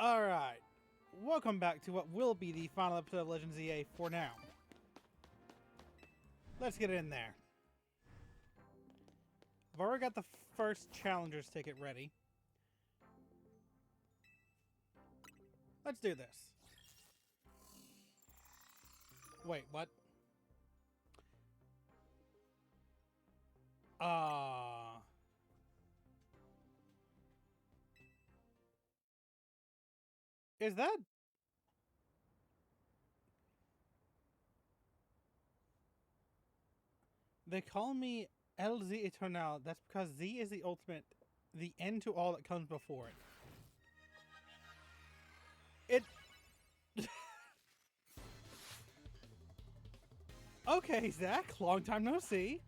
Alright, welcome back to what will be the final episode of Legends ZA for now. Let's get in there. I've already got the first Challenger's ticket ready. Let's do this. Wait, what? Is that... They call me LZ Eternal. That's because Z is the ultimate, the end to all that comes before it. Okay, Zach, long time no see.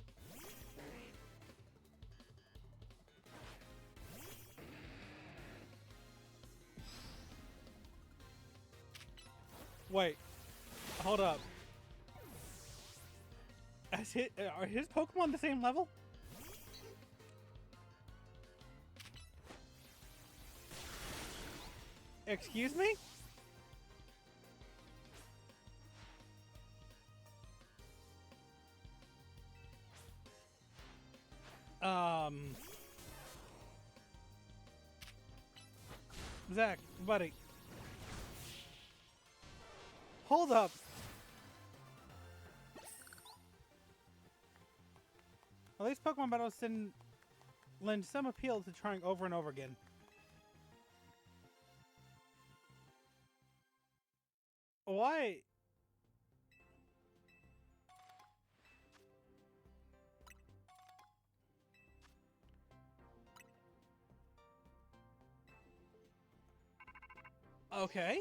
Wait, hold up. Are his Pokemon the same level? Excuse me? Zach, buddy. Hold up. At least Pokemon battles lend some appeal to trying over and over again. Why? Okay.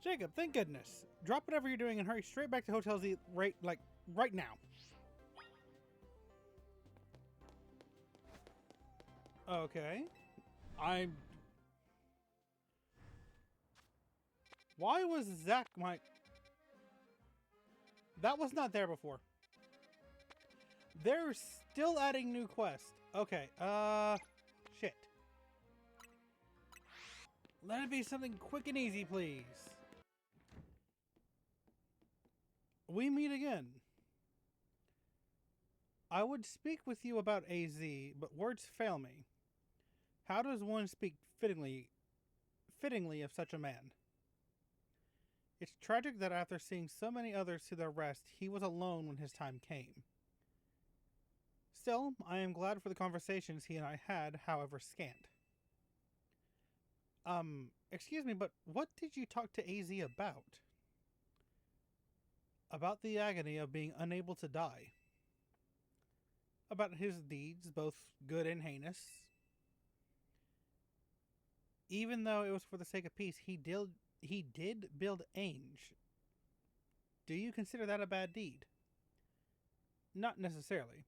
Jacob, thank goodness. Drop whatever you're doing and hurry straight back to Hotel Z right now. Okay. Why was Zach That was not there before. They're still adding new quests. Okay, shit. Let it be something quick and easy, please. We meet again. I would speak with you about AZ, but words fail me. How does one speak fittingly of such a man? It's tragic that after seeing so many others to their rest, he was alone when his time came. Still, I am glad for the conversations he and I had, however scant. Excuse me, but what did you talk to AZ about? About the agony of being unable to die. About his deeds, both good and heinous. Even though it was for the sake of peace, he did build Ainge. Do you consider that a bad deed? Not necessarily.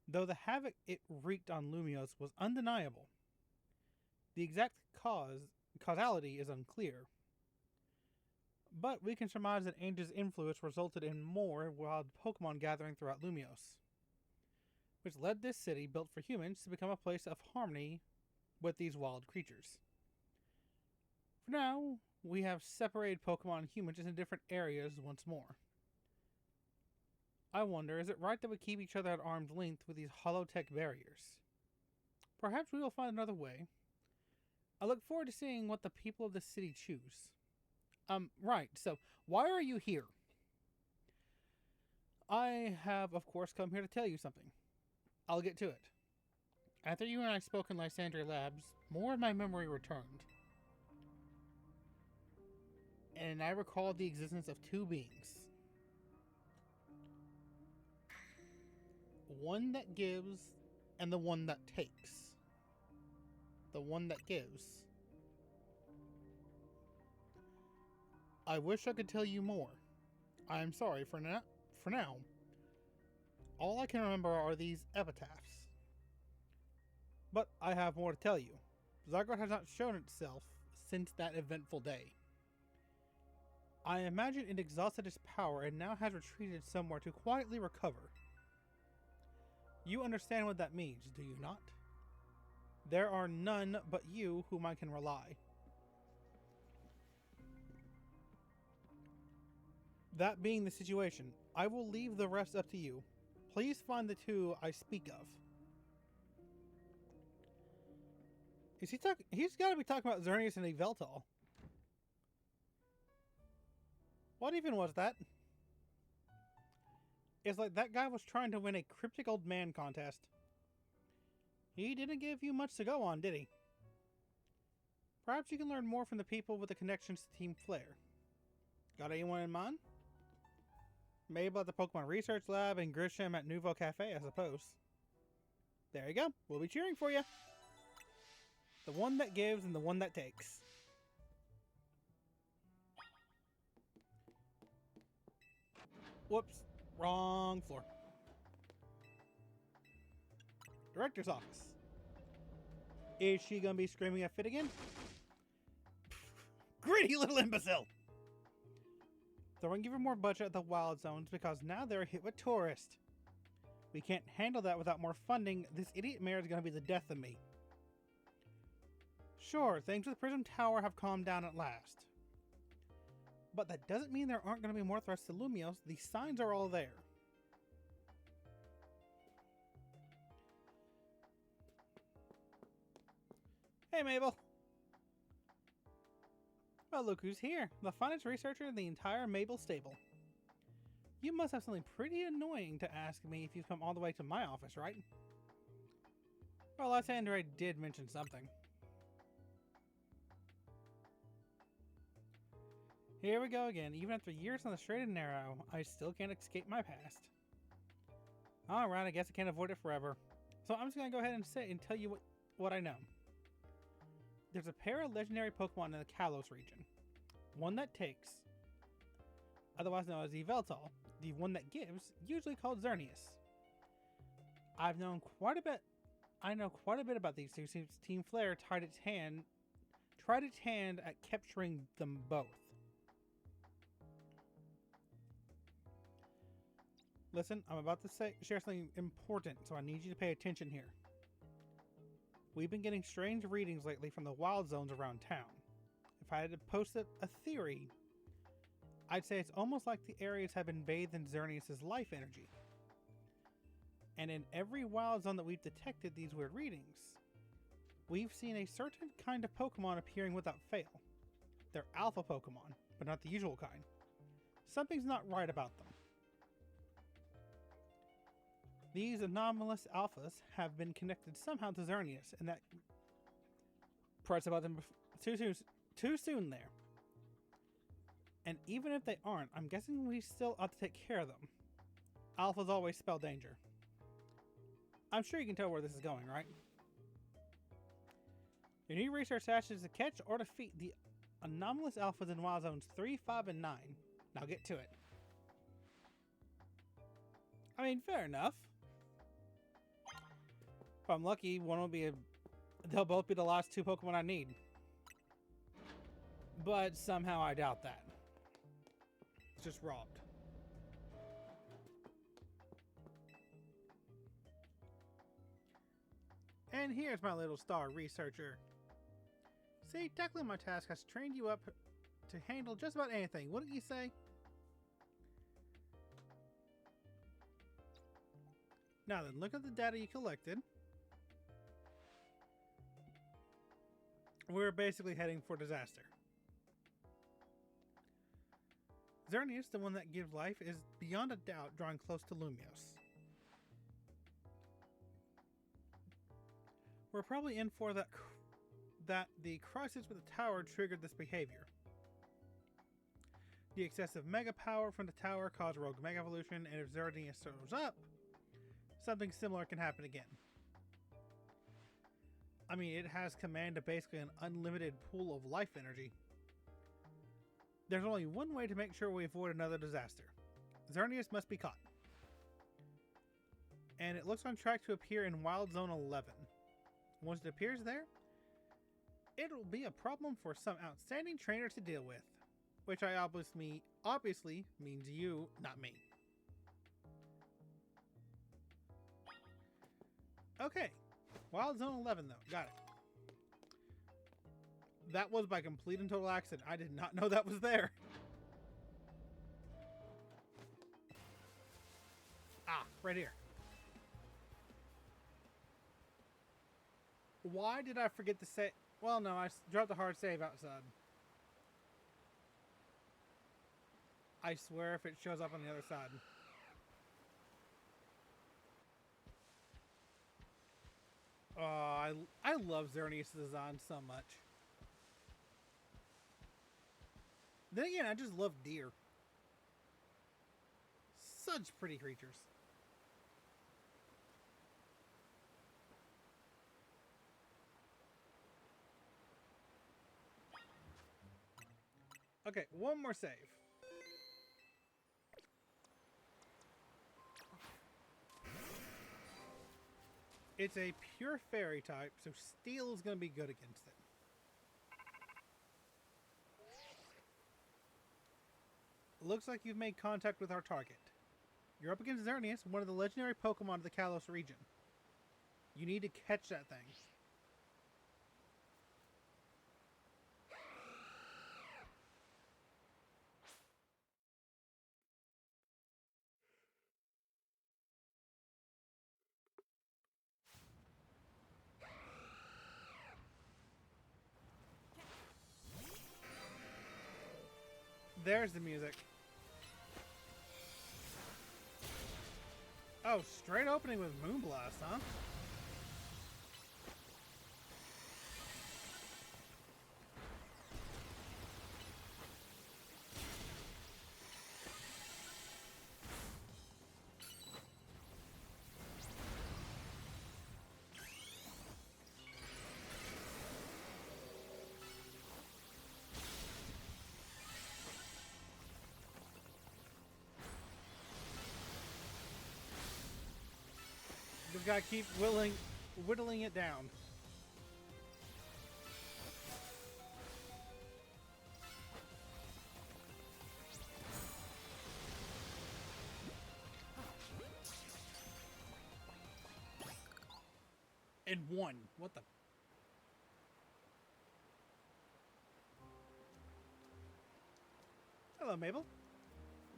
Though the havoc it wreaked on Lumios was undeniable. The exact causality is unclear. But we can surmise that Ainge's influence resulted in more wild Pokemon gathering throughout Lumios, which led this city, built for humans, to become a place of harmony with these wild creatures. For now, we have separated Pokemon and humans into different areas once more. I wonder, is it right that we keep each other at arm's length with these holotech barriers? Perhaps we will find another way. I look forward to seeing what the people of this city choose. Right, so why are you here? I have, of course, come here to tell you something. I'll get to it. After you and I spoke in Lysandria Labs, more of my memory returned. And I recalled the existence of two beings. One that gives, and the one that takes. The one that gives. I wish I could tell you more. I am sorry for now. All I can remember are these epitaphs. But I have more to tell you. Zygarde has not shown itself since that eventful day. I imagine it exhausted its power and now has retreated somewhere to quietly recover. You understand what that means, do you not? There are none but you whom I can rely. That being the situation, I will leave the rest up to you. Please find the two I speak of. Is he talking? He's got to be talking about Xerneas and Yveltal. What even was that? It's like that guy was trying to win a cryptic old man contest. He didn't give you much to go on, did he? Perhaps you can learn more from the people with the connections to Team Flare. Got anyone in mind? Mabel at the Pokemon Research Lab and Grisham at Nouveau Cafe, I suppose. There you go. We'll be cheering for you. The one that gives and the one that takes. Whoops. Wrong floor. Director's office. Is she gonna be screaming a fit again? Greedy little imbecile! Throwing even more budget at the wild zones because now they're hit with tourists. We can't handle that without more funding. This idiot mayor is gonna be the death of me. Sure, things with Prism Tower have calmed down at last. But that doesn't mean there aren't going to be more threats to Lumios. The signs are all there. Hey, Mabel. Well, look who's here. The finest researcher in the entire Mabel stable. You must have something pretty annoying to ask me if you've come all the way to my office, right? Well, last Android did mention something. Here we go again. Even after years on the straight and narrow, I still can't escape my past. Alright, I guess I can't avoid it forever. So I'm just going to go ahead and sit and tell you what I know. There's a pair of legendary Pokemon in the Kalos region. One that takes, otherwise known as Yveltal. The one that gives, usually called Xerneas. I know quite a bit about these two since Team Flare tried its hand at capturing them both. Listen, I'm about to share something important, so I need you to pay attention here. We've been getting strange readings lately from the wild zones around town. If I had to post a theory, I'd say it's almost like the areas have been bathed in Xerneas' life energy. And in every wild zone that we've detected these weird readings, we've seen a certain kind of Pokemon appearing without fail. They're alpha Pokemon, but not the usual kind. Something's not right about them. These anomalous alphas have been connected somehow to Xerneas, and that parts about them too soon there. And even if they aren't, I'm guessing we still ought to take care of them. Alphas always spell danger. I'm sure you can tell where this is going, right? Your new research task is to catch or defeat the anomalous alphas in Wild Zones 3, 5, and 9. Now get to it. I mean, fair enough. If I'm lucky, they'll both be the last two Pokemon I need. But somehow I doubt that. It's just robbed. And here's my little star researcher. See, tackling my task has trained you up to handle just about anything, wouldn't you say? Now then, look at the data you collected. We're basically heading for disaster. Xerneas, the one that gives life, is beyond a doubt drawing close to Lumios. We're probably in for that the crisis with the tower triggered this behavior. The excessive mega power from the tower caused rogue mega evolution, and if Xerneas shows up, something similar can happen again. I mean, it has command of basically an unlimited pool of life energy. There's only one way to make sure we avoid another disaster. Xerneas must be caught. And it looks on track to appear in Wild Zone 11. Once it appears there, it'll be a problem for some outstanding trainer to deal with. Which I obviously means you, not me. Okay. Wild Zone 11, though. Got it. That was by complete and total accident. I did not know that was there. Ah, right here. Why did I forget to say... Well, no, I dropped a hard save outside. I swear if it shows up on the other side. Oh, I love Xerneas' design so much. Then again, I just love deer. Such pretty creatures. Okay, one more save. It's a pure fairy type, so steel is going to be good against it. Looks like you've made contact with our target. You're up against Xerneas, one of the legendary Pokemon of the Kalos region. You need to catch that thing. There's the music. Oh, straight opening with Moonblast, huh? Just gotta keep whittling it down. And one. What the? Hello, Mabel.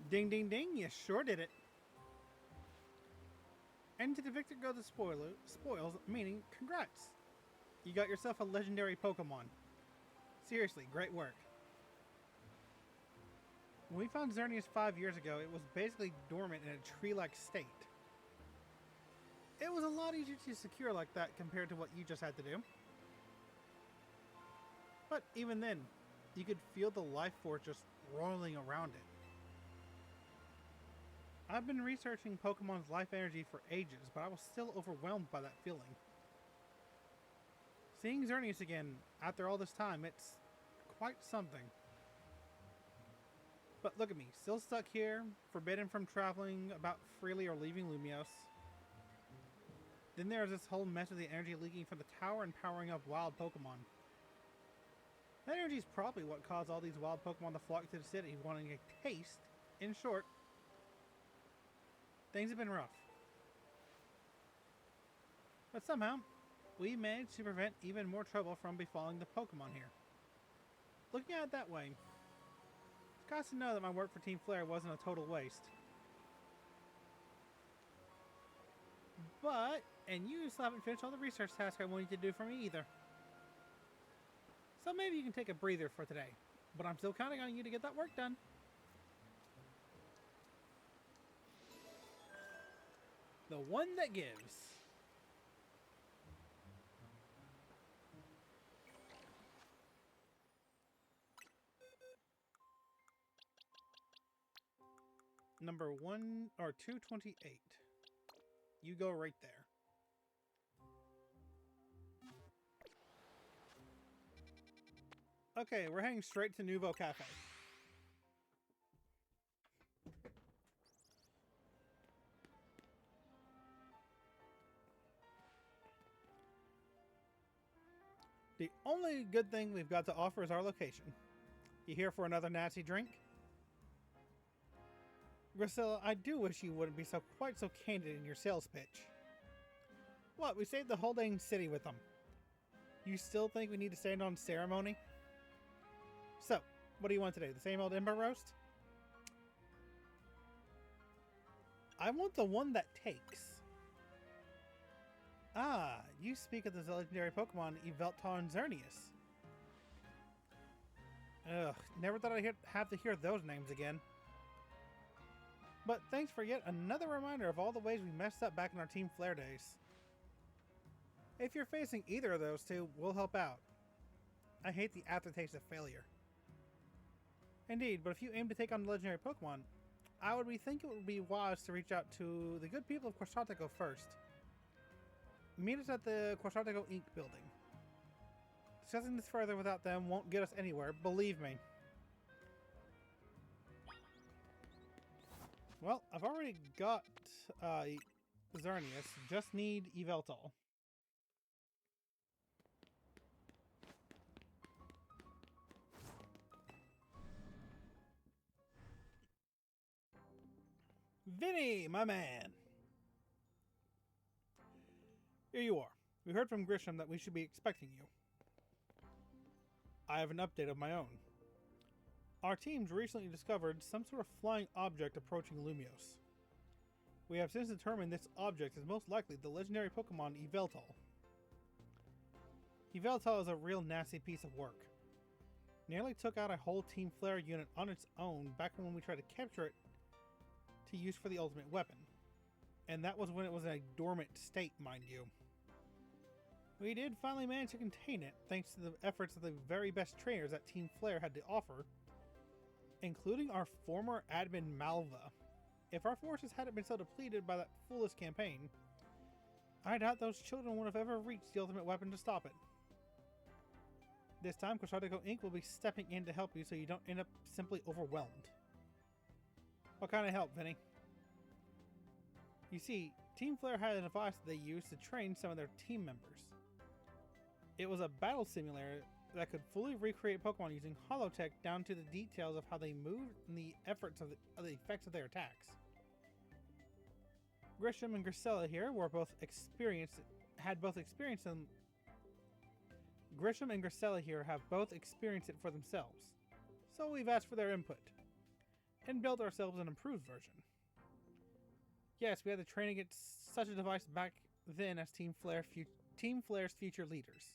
Ding, ding, ding. You sure did it. And to the victor go the spoils, meaning congrats. You got yourself a legendary Pokemon. Seriously, great work. When we found Xerneas 5 years ago, it was basically dormant in a tree-like state. It was a lot easier to secure like that compared to what you just had to do. But even then, you could feel the life force just rolling around it. I've been researching Pokemon's life energy for ages, but I was still overwhelmed by that feeling. Seeing Xerneas again after all this time, it's quite something. But look at me, still stuck here, forbidden from traveling about freely or leaving Lumios. Then there's this whole mess of the energy leaking from the tower and powering up wild Pokemon. That energy is probably what caused all these wild Pokemon to flock to the city, wanting a taste. In short, things have been rough. But somehow, we managed to prevent even more trouble from befalling the Pokemon here. Looking at it that way, it's got to know that my work for Team Flare wasn't a total waste. But, and you still haven't finished all the research tasks I wanted you to do for me either. So maybe you can take a breather for today. But I'm still counting on you to get that work done. The one that gives. Number 1 or 228. You go right there. Okay, we're heading straight to Nouveau Cafe. The only good thing we've got to offer is our location. You here for another nasty drink? Grisella, I do wish you wouldn't be quite so candid in your sales pitch. What? We saved the whole dang city with them. You still think we need to stand on ceremony? So, what do you want today? The same old ember roast? I want the one that takes. Ah, you speak of the legendary Pokemon Yveltal and Xerneas. Ugh, never thought I'd have to hear those names again. But thanks for yet another reminder of all the ways we messed up back in our Team Flare days. If you're facing either of those two, we'll help out. I hate the aftertaste of failure. Indeed, but if you aim to take on the legendary Pokemon, I would think it would be wise to reach out to the good people of Quasartico first. Meet us at the Quasartico Inc. building. Discussing this further without them won't get us anywhere, believe me. Well, I've already got Xerneas, just need Yveltal. Vinny, my man! Here you are. We heard from Grisham that we should be expecting you. I have an update of my own. Our teams recently discovered some sort of flying object approaching Lumios. We have since determined this object is most likely the legendary Pokemon Yveltal. Yveltal is a real nasty piece of work. Nearly took out a whole Team Flare unit on its own back when we tried to capture it to use for the ultimate weapon. And that was when it was in a dormant state, mind you. We did finally manage to contain it, thanks to the efforts of the very best trainers that Team Flare had to offer, including our former admin Malva. If our forces hadn't been so depleted by that foolish campaign, I doubt those children would have ever reached the ultimate weapon to stop it. This time, Quasartico Inc. will be stepping in to help you so you don't end up simply overwhelmed. What kind of help, Vinny? You see, Team Flare had a device that they used to train some of their team members. It was a battle simulator that could fully recreate Pokemon using holotech down to the details of how they moved and the efforts of the effects of their attacks. Grisham and Grisella here were both have both experienced it for themselves, so we've asked for their input and built ourselves an improved version. Yes, we had to train against such a device back then as Team Flare's future leaders.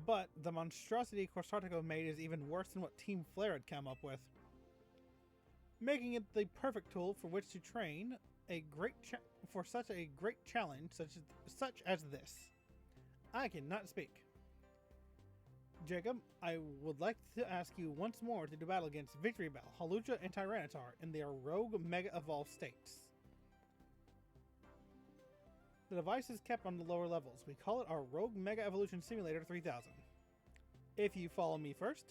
But the monstrosity Quasartico made is even worse than what Team Flare had come up with, making it the perfect tool for which to train for such a great challenge such as this. I cannot speak. Jacob, I would like to ask you once more to do battle against Victory Bell, Hawlucha, and Tyranitar in their rogue Mega Evolve states. The device is kept on the lower levels. We call it our Rogue Mega Evolution Simulator 3000. If you follow me first.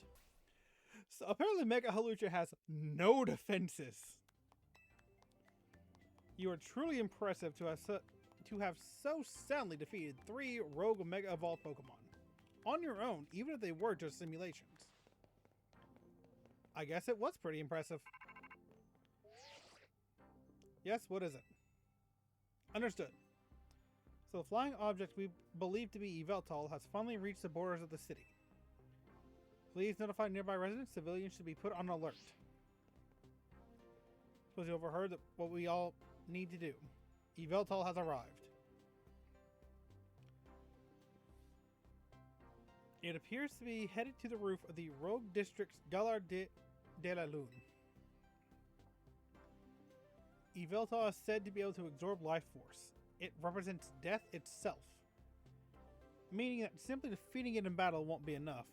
So apparently Mega Hawlucha has no defenses. You are truly impressive to have so soundly defeated 3 Rogue Mega Evolved Pokemon. On your own, even if they were just simulations. I guess it was pretty impressive. Yes, what is it? Understood. So the flying object we believe to be Yveltal has finally reached the borders of the city. Please notify nearby residents. Civilians should be put on alert. Suppose you overheard what we all need to do. Yveltal has arrived. It appears to be headed to the roof of the Rogue District's Galar de la Lune. Yveltal is said to be able to absorb life force. It represents death itself, meaning that simply defeating it in battle won't be enough.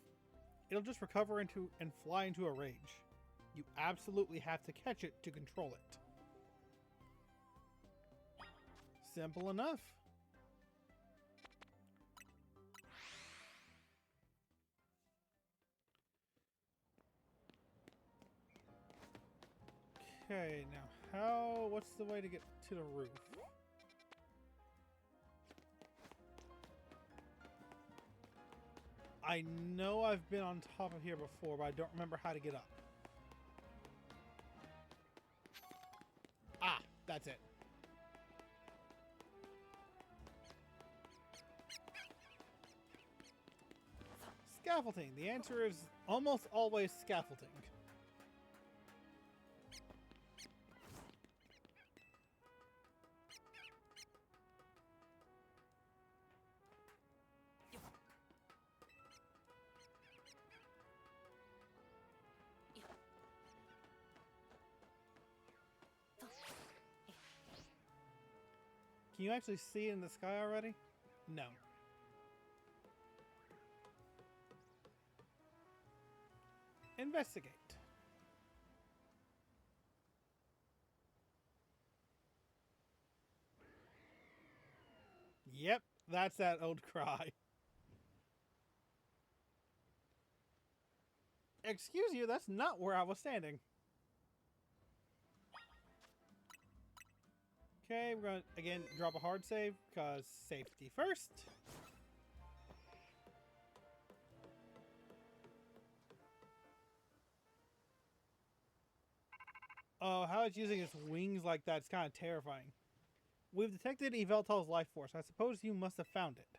It'll just recover and fly into a rage. You absolutely have to catch it to control it. Simple enough. Okay, now what's the way to get to the roof? I know I've been on top of here before, but I don't remember how to get up. Ah, that's it. Scaffolding. The answer is almost always scaffolding. Can you actually see it in the sky already? No. Investigate. Yep, that's that old cry. Excuse you, that's not where I was standing. Okay, we're gonna, again, drop a hard save, because safety first. Oh, how it's using its wings like that is kind of terrifying. We've detected Yveltal's life force. I suppose you must have found it.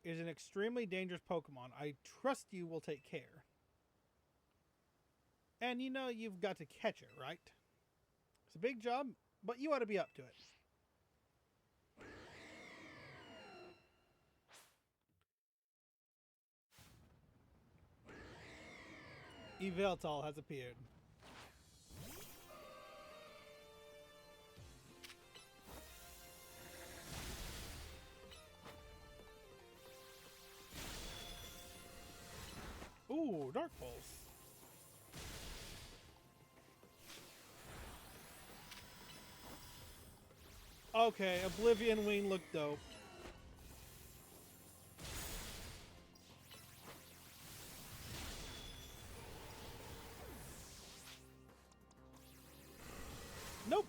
It is an extremely dangerous Pokemon. I trust you will take care. And you know you've got to catch it, right? It's a big job, but you ought to be up to it. Yveltal has appeared. Ooh, Dark Pulse. Okay, Oblivion Wing looked dope. Nope.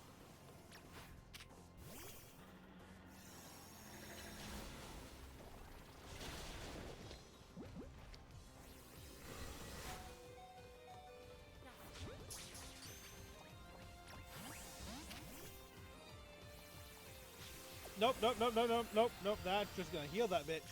Nope, nope, nope, nope, nope, nope, nope. That's just gonna heal that bitch.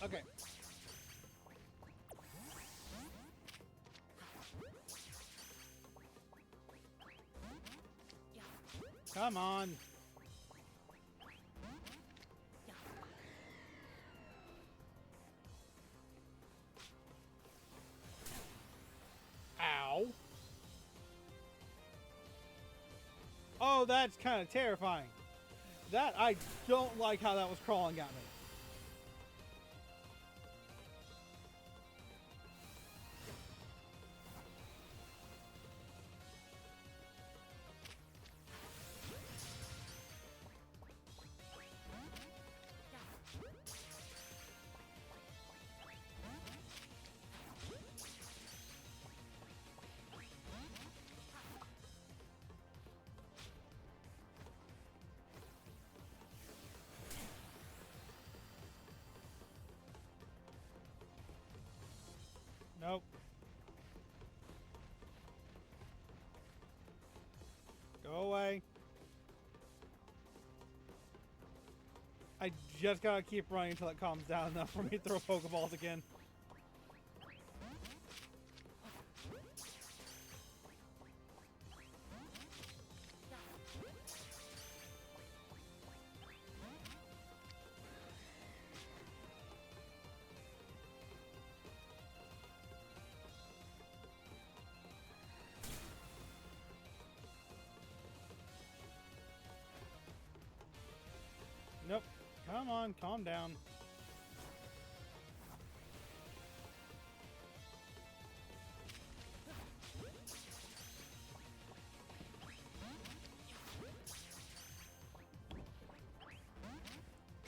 Okay. Come on. Ow. Oh, that's kind of terrifying. That, I don't like how that was crawling at me. Nope. Go away. I just gotta keep running until it calms down enough for me to throw Pokeballs again. Nope. Come on, calm down.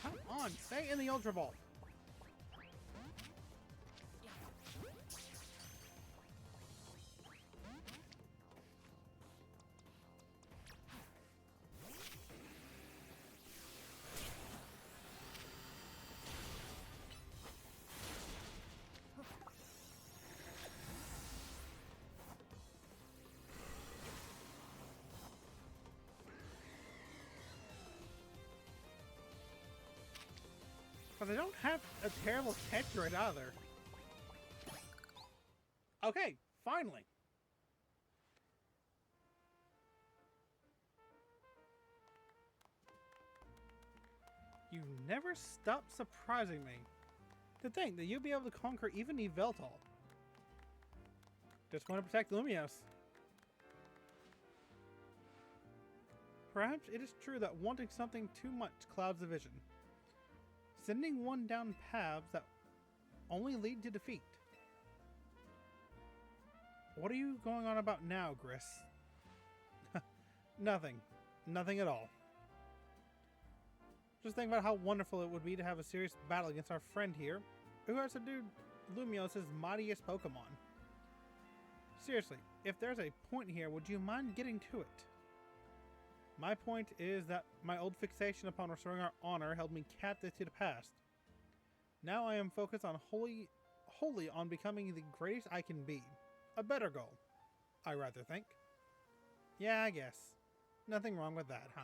Come on, stay in the Ultra Ball. Because I don't have a terrible Tetroid either. Okay, finally. You never stop surprising me. To think that you'll be able to conquer even Yveltal. Just want to protect Lumios. Perhaps it is true that wanting something too much clouds the vision. Sending one down paths that only lead to defeat. What are you going on about now, Gris? Nothing. Nothing at all. Just think about how wonderful it would be to have a serious battle against our friend here, who has subdued Lumios' mightiest Pokemon. Seriously, if there's a point here, would you mind getting to it? My point is that my old fixation upon restoring our honor held me captive to the past. Now I am focused on wholly on becoming the greatest I can be. A better goal, I rather think. Yeah, I guess. Nothing wrong with that, huh?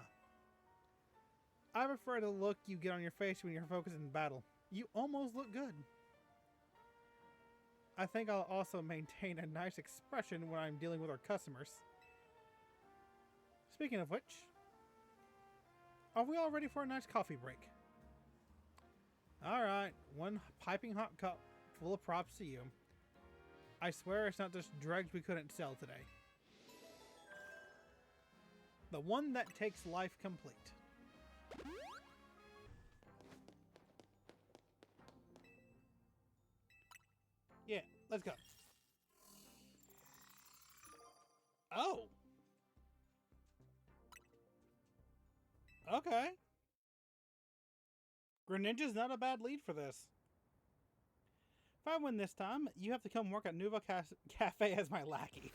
I prefer the look you get on your face when you're focused in battle. You almost look good. I think I'll also maintain a nice expression when I'm dealing with our customers. Speaking of which, are we all ready for a nice coffee break? Alright, one piping hot cup full of props to you. I swear it's not just dregs we couldn't sell today. The one that takes life complete. Yeah, let's go. Oh! Okay. Greninja's not a bad lead for this. If I win this time, you have to come work at Nouveau Cafe as my lackey.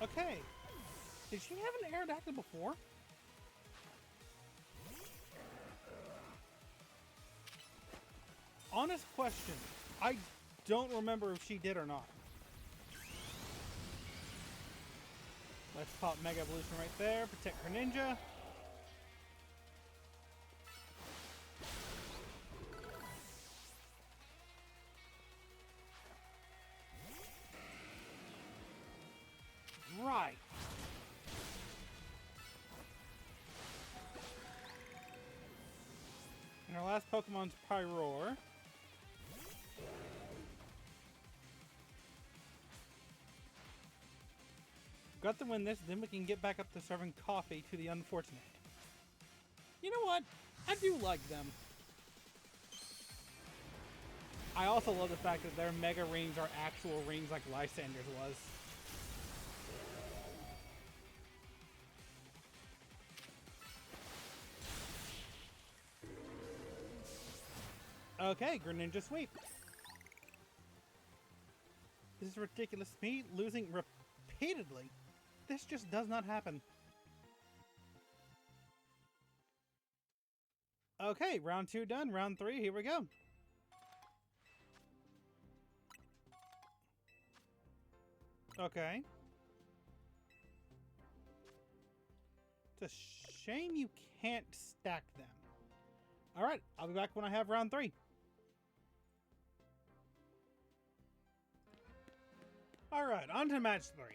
Okay. Did she have an Aerodactyl before? Honest question. I don't remember if she did or not. Let's pop Mega Evolution right there. Protect her ninja. Right. And our last Pokemon's Pyroar. Got to win this, then we can get back up to serving coffee to the unfortunate. You know what? I do like them. I also love the fact that their Mega Rings are actual rings like Lysander's was. Okay, Greninja sweep. This is ridiculous. Me losing repeatedly. This just does not happen. Okay, round 2 done. Round 3, here we go. Okay. It's a shame you can't stack them. Alright, I'll be back when I have round 3. Alright, on to match 3.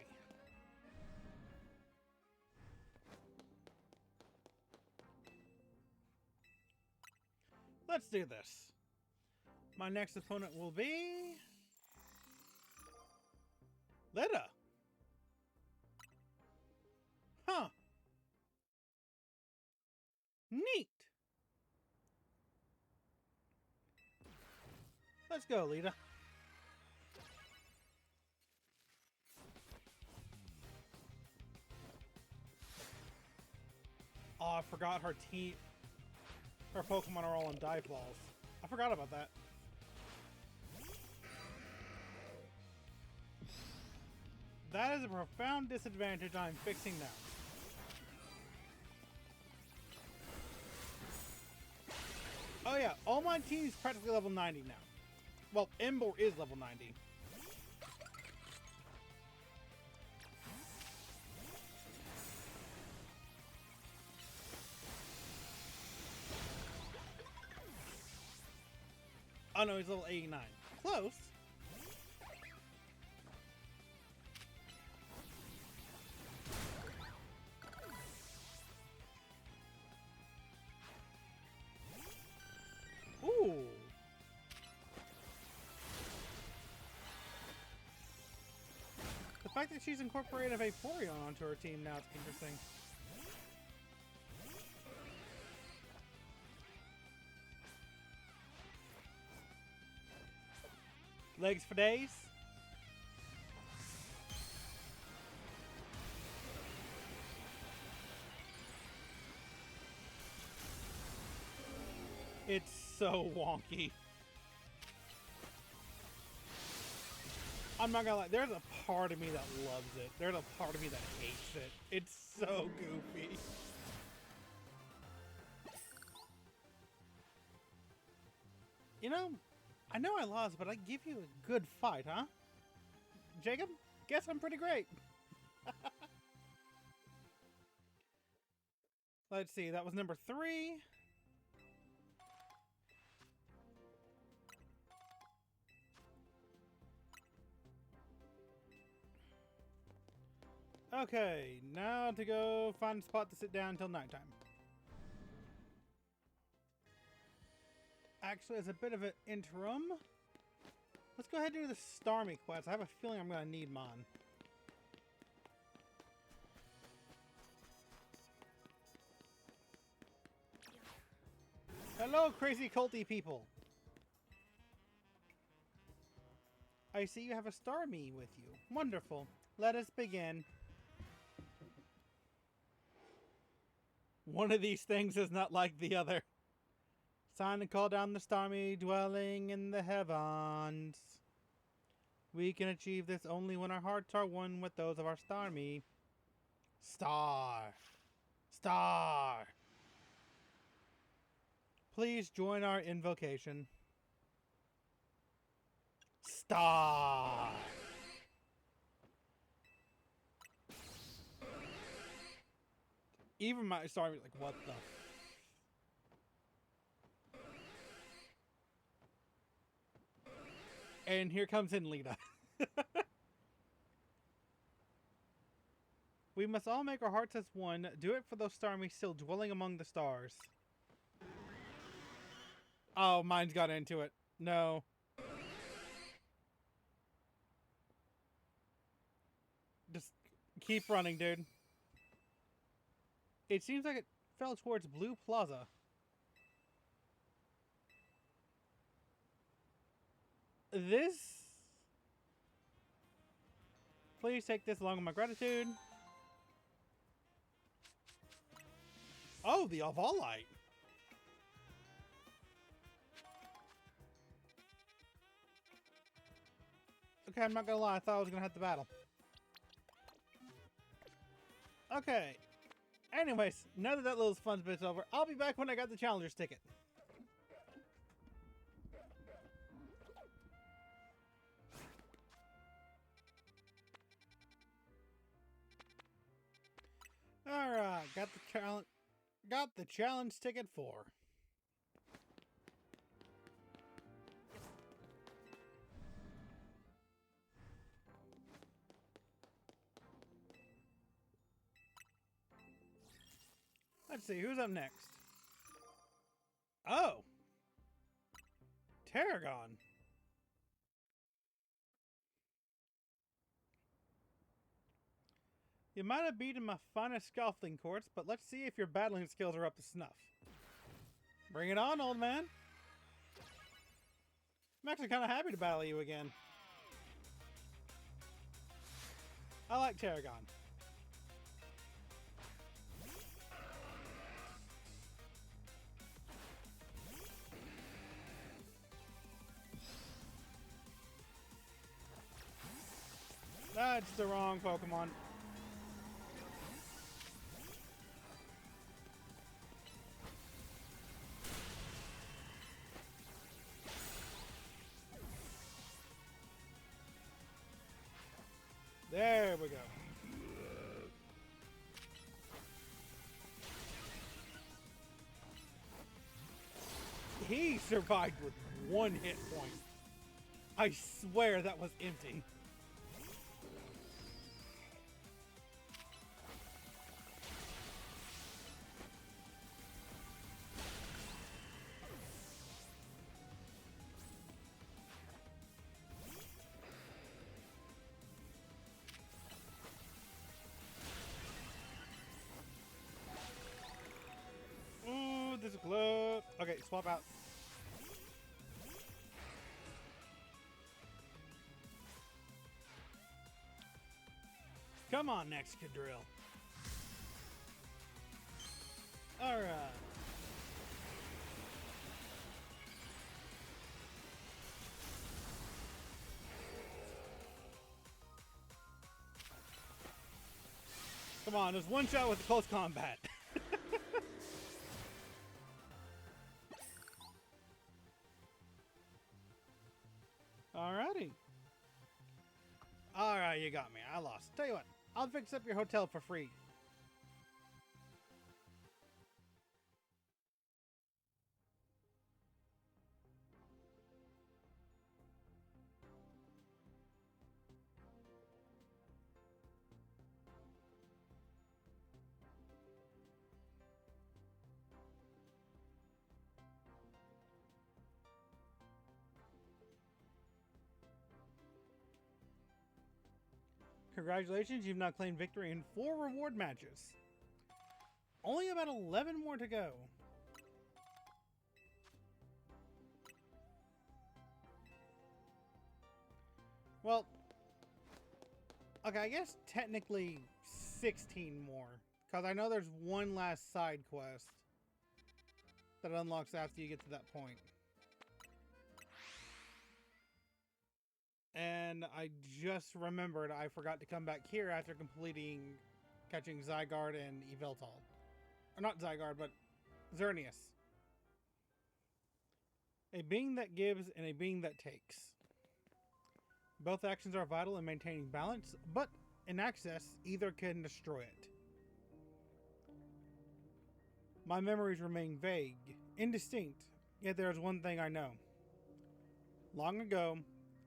Let's do this. My next opponent will be... Lita. Huh. Neat. Let's go, Lita. Oh, I forgot her team. Her Pokemon are all on dive balls. I forgot about that. That is a profound disadvantage I'm fixing now. Oh yeah, all my team's practically level 90 now. Well, Ember is level 90. Oh no, he's level 89. Close. Ooh. The fact that she's incorporated a Vaporeon onto her team now is interesting. Legs for days. It's so wonky. I'm not gonna lie, there's a part of me that loves it. There's a part of me that hates it. It's so goofy. You know I lost, but I give you a good fight, huh? Jacob? Guess I'm pretty great. Let's see, that was number 3. Okay, now to go find a spot to sit down until nighttime. Actually, as a bit of an interim, let's go ahead and do the Starmie quest. I have a feeling I'm going to need Mon. Hello, crazy culty people. I see you have a Starmie with you. Wonderful. Let us begin. One of these things is not like the other. It's time to call down the Starmie dwelling in the heavens. We can achieve this only when our hearts are one with those of our Starmie. Star. Star. Please join our invocation. Star. Even my Starmie, like, what the? And here comes in Lita. We must all make our hearts as one. Do it for those Starmie still dwelling among the stars. Oh, mine's got into it. No. Just keep running, dude. It seems like it fell towards Blue Plaza. This... Please take this along with my gratitude. Oh, the Ovalite. Okay, I'm not gonna lie. I thought I was gonna have the battle. Okay. Anyways, now that that little fun bit's over, I'll be back when I got the challenger's ticket. Alright, got the challenge ticket 4. Let's see, who's up next? Oh! Tarragon. You might have beaten my finest scuffling courts, but let's see if your battling skills are up to snuff. Bring it on, old man. I'm actually kind of happy to battle you again. I like Tarragon. It's the wrong Pokemon. There we go. He survived with 1 hit point. I swear that was empty. Ooh, there's a glove. Okay, swap out. Come on, next Cadrill. Alright. Come on, there's one shot with close combat. Alrighty. Alright, you got me. I lost. Tell you what, I'll fix up your hotel for free. Congratulations, you've now claimed victory in 4 reward matches. Only about 11 more to go. Well, okay, I guess technically 16 more. Because I know there's one last side quest that unlocks after you get to that point. And I just remembered I forgot to come back here after catching Zygarde and Yveltal. Or not Zygarde, but Xerneas. A being that gives and a being that takes. Both actions are vital in maintaining balance, but in excess, either can destroy it. My memories remain vague, indistinct, yet there is one thing I know. Long ago,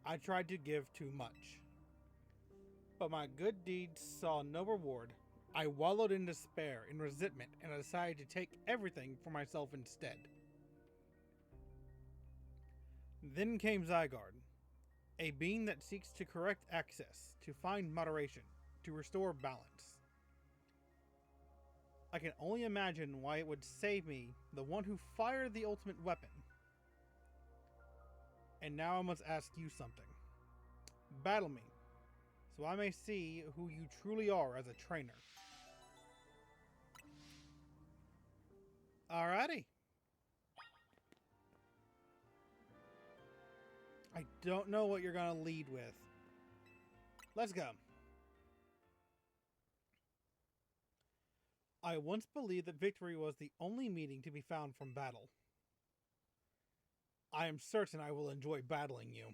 I tried to give too much. But my good deeds saw no reward. I wallowed in despair, in resentment, and I decided to take everything for myself instead. Then came Zygarde, a being that seeks to correct excess, to find moderation, to restore balance. I can only imagine why it would save me, the one who fired the ultimate weapon. And now I must ask you something. Battle me, so I may see who you truly are as a trainer. Alrighty. I don't know what you're going to lead with. Let's go. I once believed that victory was the only meaning to be found from battle. I am certain I will enjoy battling you.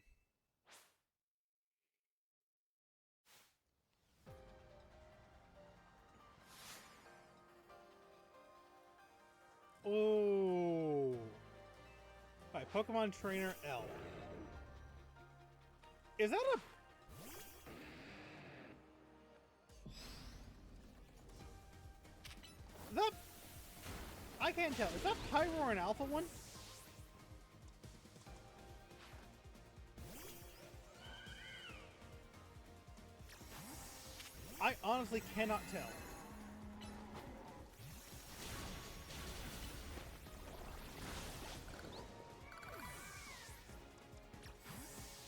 Oh. By Pokemon Trainer L. Is that a... That... I can't tell. Is that Pyro an Alpha one? I honestly cannot tell.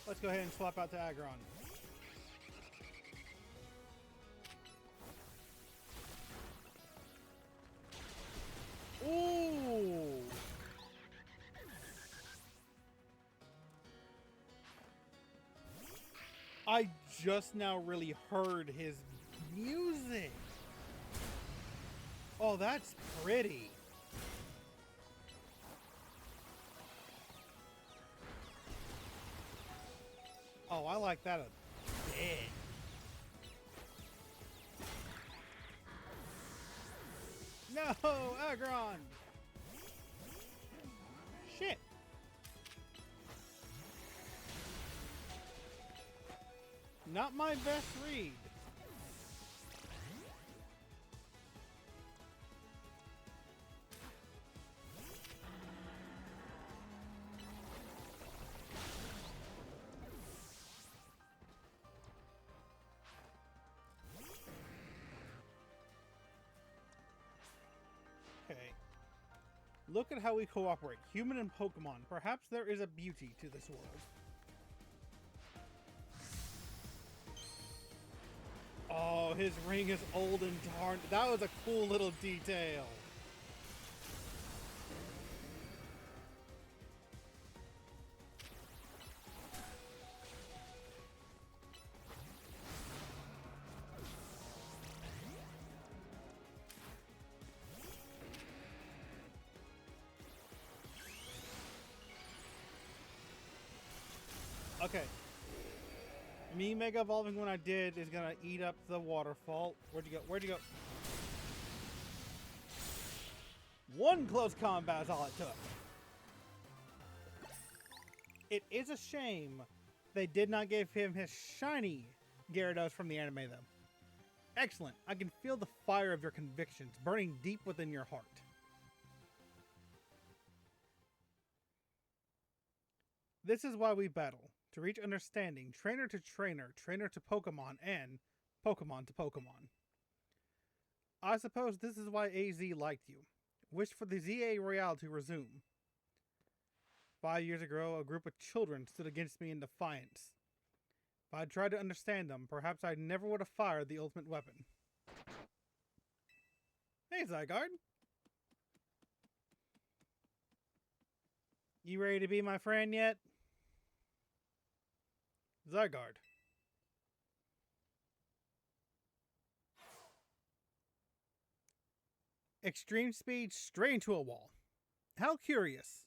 Let's go ahead and swap out to Aggron. Ooh! I just now really heard his music. Oh, that's pretty. Oh, I like that a bit. No, Agron! Shit. Not my best read. Okay. Look at how we cooperate, human and Pokemon. Perhaps there is a beauty to this world. Oh, his ring is old and darn. That was a cool little detail. Okay. Me Mega Evolving when I did is gonna eat up the waterfall. Where'd you go? Where'd you go? One close combat is all it took. It is a shame they did not give him his shiny Gyarados from the anime though. Excellent. I can feel the fire of your convictions burning deep within your heart. This is why we battle. To reach understanding, trainer to trainer, trainer to Pokemon, and Pokemon to Pokemon. I suppose this is why AZ liked you. Wished for the ZA Royale to resume. 5 years ago, a group of children stood against me in defiance. If I'd tried to understand them, perhaps I never would have fired the ultimate weapon. Hey, Zygarde. You ready to be my friend yet? Zygarde. Extreme speed straight into a wall. How curious.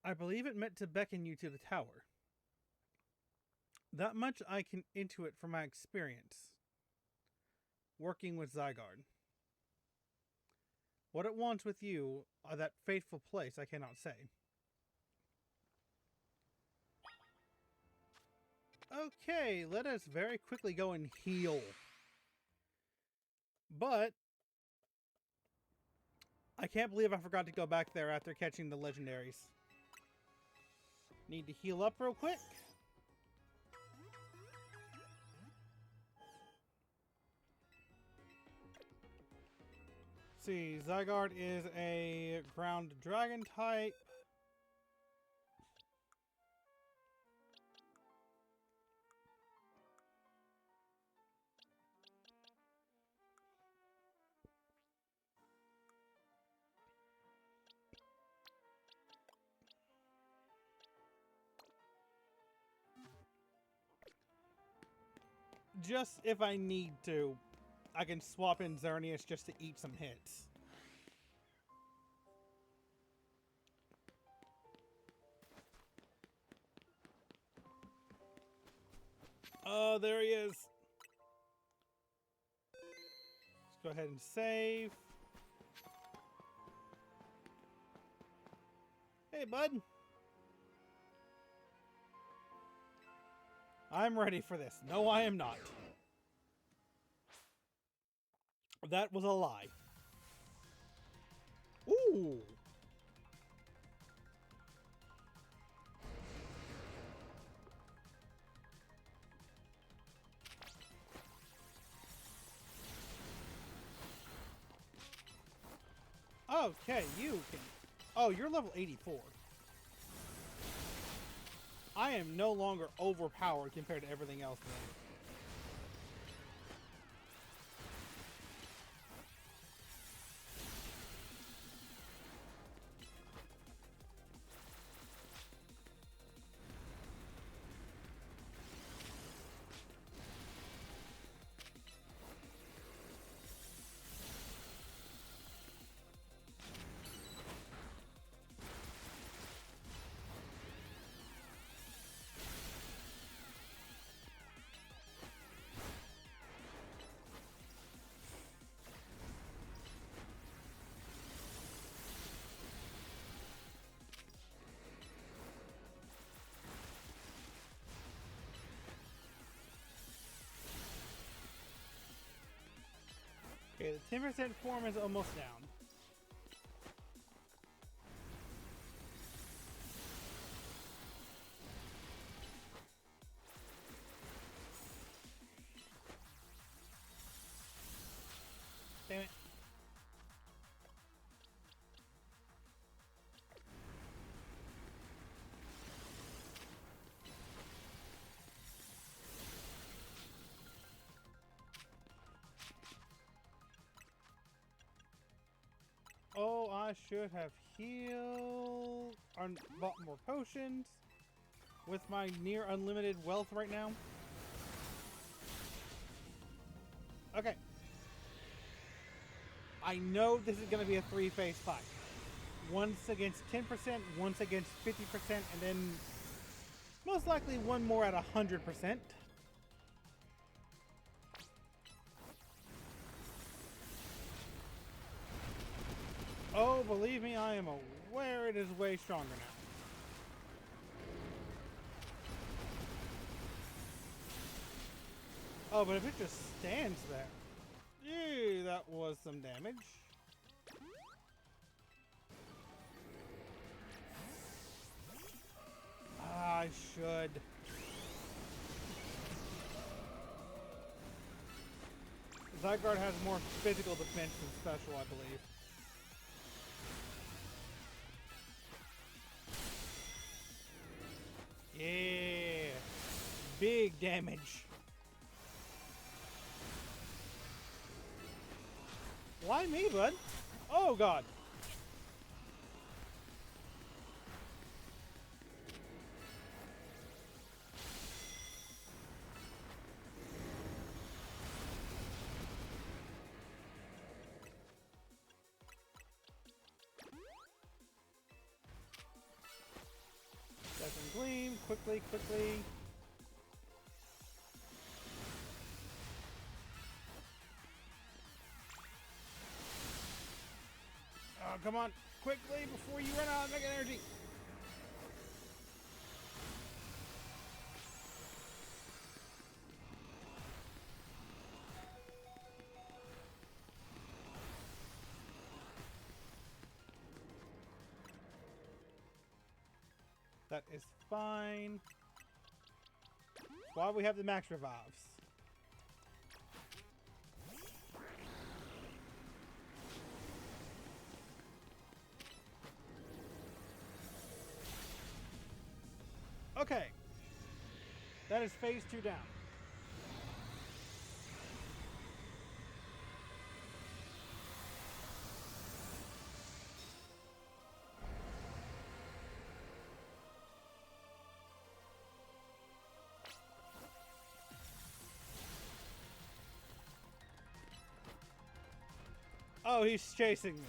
I believe it meant to beckon you to the tower. That much I can intuit from my experience working with Zygarde. What it wants with you, or that fateful place, I cannot say. Okay, let us very quickly go and heal. But I can't believe I forgot to go back there after catching the legendaries. Need to heal up real quick. Let's see, Zygarde is a ground dragon type. Just if I need to, I can swap in Xerneas just to eat some hits. Oh, there he is. Let's go ahead and save. Hey, bud. I'm ready for this. No, I am not. That was a lie. Ooh. Okay, you can... Oh, you're level 84. I am no longer overpowered compared to everything else then. Okay, the 10% form is almost down. Damn it. Oh, I should have healed or bought more potions with my near unlimited wealth right now. Okay. I know this is going to be a 3-phase fight. Once against 10%, once against 50%, and then most likely one more at 100%. Oh, believe me, I am aware it is way stronger now. Oh, but if it just stands there. Ew, that was some damage. I should. Zygarde has more physical defense than special, I believe. Yeah. Big damage. Why me, bud? Oh, God. Second gleam. Quickly, quickly. Oh, come on. Quickly before you run out of Mega Energy. That is fine. Why we have the max revives. Okay. That is phase 2 down. Oh, he's chasing me.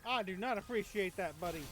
I do not appreciate that, buddy.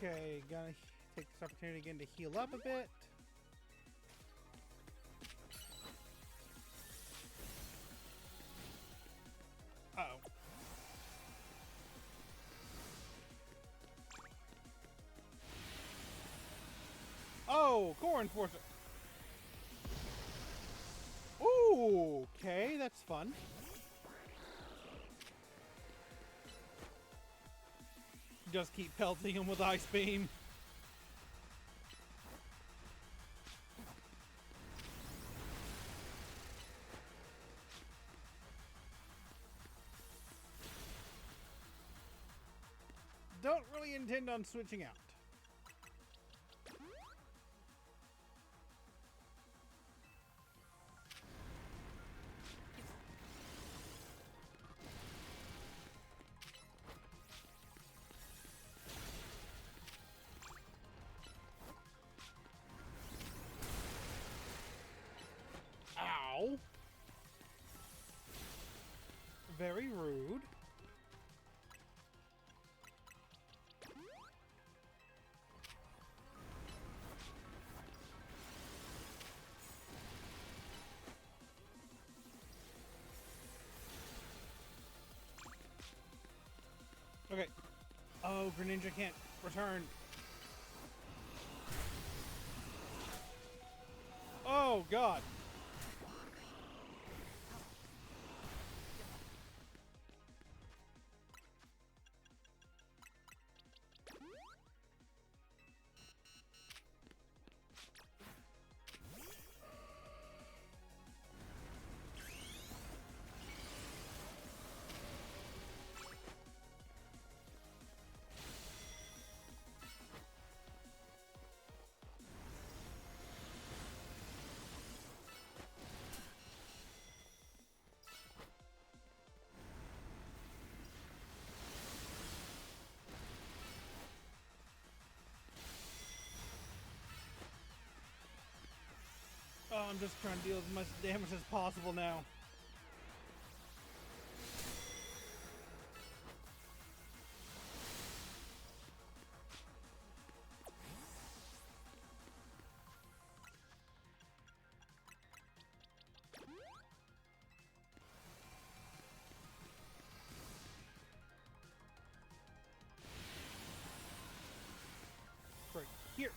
Okay, gonna take this opportunity again to heal up a bit. Uh-oh. Oh, Core Enforcer. Ooh, okay, that's fun. Just keep pelting him with Ice Beam. Don't really intend on switching out. Okay. Oh, Greninja can't return. Oh, God. Oh, I'm just trying to deal as much damage as possible now. Right here.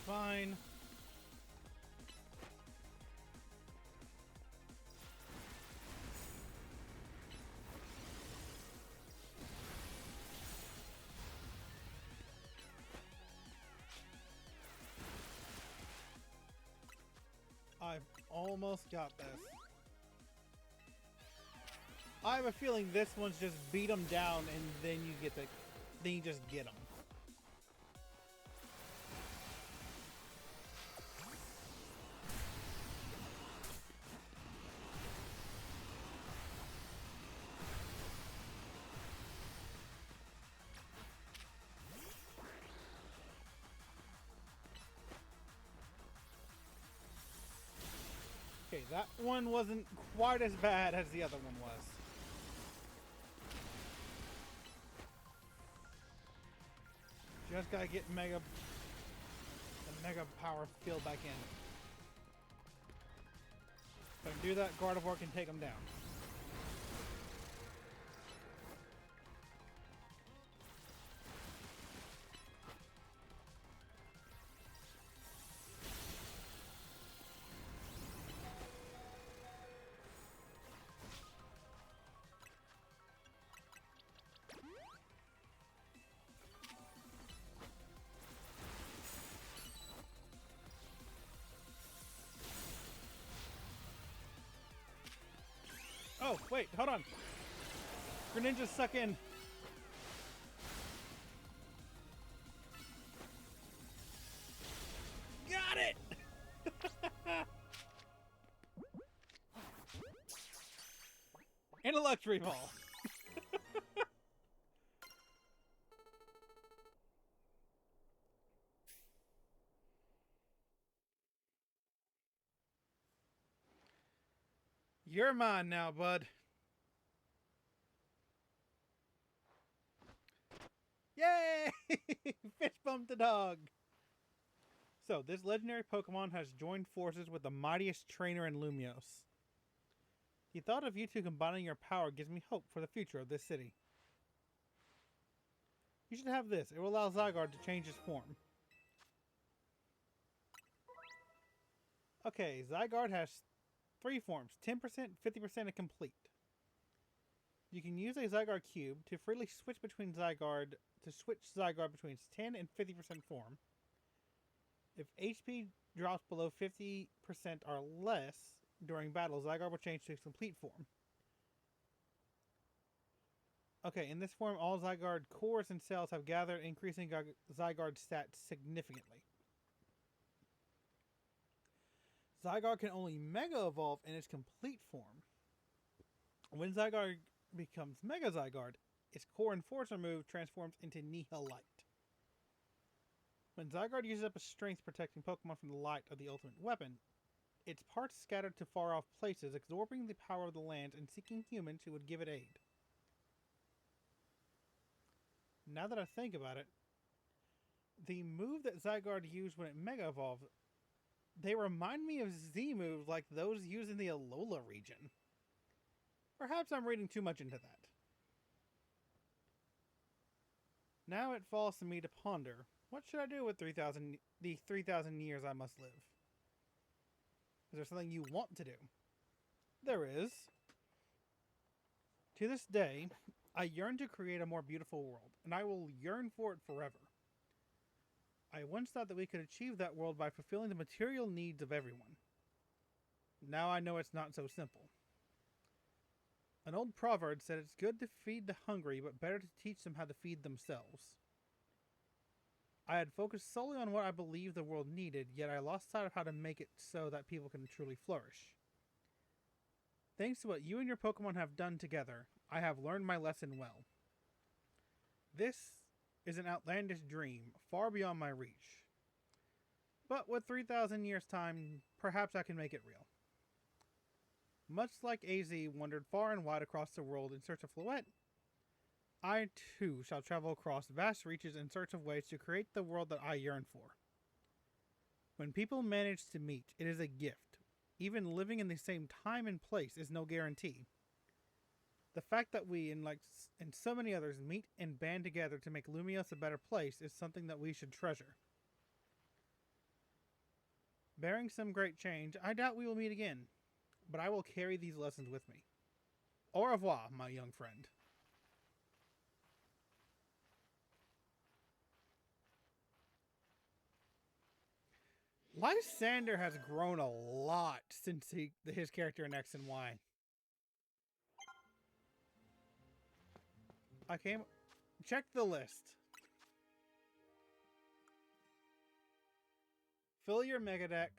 Fine. I've almost got this. I have a feeling this one's just beat them down and then you get then you just get them. Okay, that one wasn't quite as bad as the other one was. Just gotta get the mega power field back in. If I can do that, Gardevoir can take him down. Oh, wait, hold on. Greninja suck in. Got it! And a luxury ball. You're mine now, bud. Yay! Fish bumped the dog. So, this legendary Pokemon has joined forces with the mightiest trainer in Lumiose. The thought of you two combining your power gives me hope for the future of this city. You should have this. It will allow Zygarde to change his form. Okay, Zygarde has 3 forms. 10%, 50%, and complete. You can use a Zygarde cube to freely switch between Zygarde between its 10 and 50% form. If HP drops below 50% or less during battle, Zygarde will change to its complete form. Okay, in this form, all Zygarde cores and cells have gathered, increasing Zygarde's stats significantly. Zygarde can only Mega Evolve in its complete form. When Zygarde becomes Mega Zygarde, its core and force removed transforms into Nihilite. When Zygarde uses up its strength protecting Pokemon from the light of the ultimate weapon, its parts scattered to far off places, absorbing the power of the lands and seeking humans who would give it aid. Now that I think about it, the move that Zygarde used when it Mega Evolved, they remind me of Z moves like those used in the Alola region. Perhaps I'm reading too much into that. Now it falls to me to ponder, what should I do with the 3,000 years I must live? Is there something you want to do? There is. To this day, I yearn to create a more beautiful world, and I will yearn for it forever. I once thought that we could achieve that world by fulfilling the material needs of everyone. Now I know it's not so simple. An old proverb said it's good to feed the hungry, but better to teach them how to feed themselves. I had focused solely on what I believed the world needed, yet I lost sight of how to make it so that people can truly flourish. Thanks to what you and your Pokemon have done together, I have learned my lesson well. This is an outlandish dream, far beyond my reach. But with 3,000 years' time, perhaps I can make it real. Much like AZ wandered far and wide across the world in search of Floette, I too shall travel across vast reaches in search of ways to create the world that I yearn for. When people manage to meet, it is a gift. Even living in the same time and place is no guarantee. The fact that we, and so many others, meet and band together to make Lumios a better place is something that we should treasure. Bearing some great change, I doubt we will meet again, but I will carry these lessons with me. Au revoir, my young friend. Lysander has grown a lot since his character in X and Y. Check the list. Fill your Mega Dex.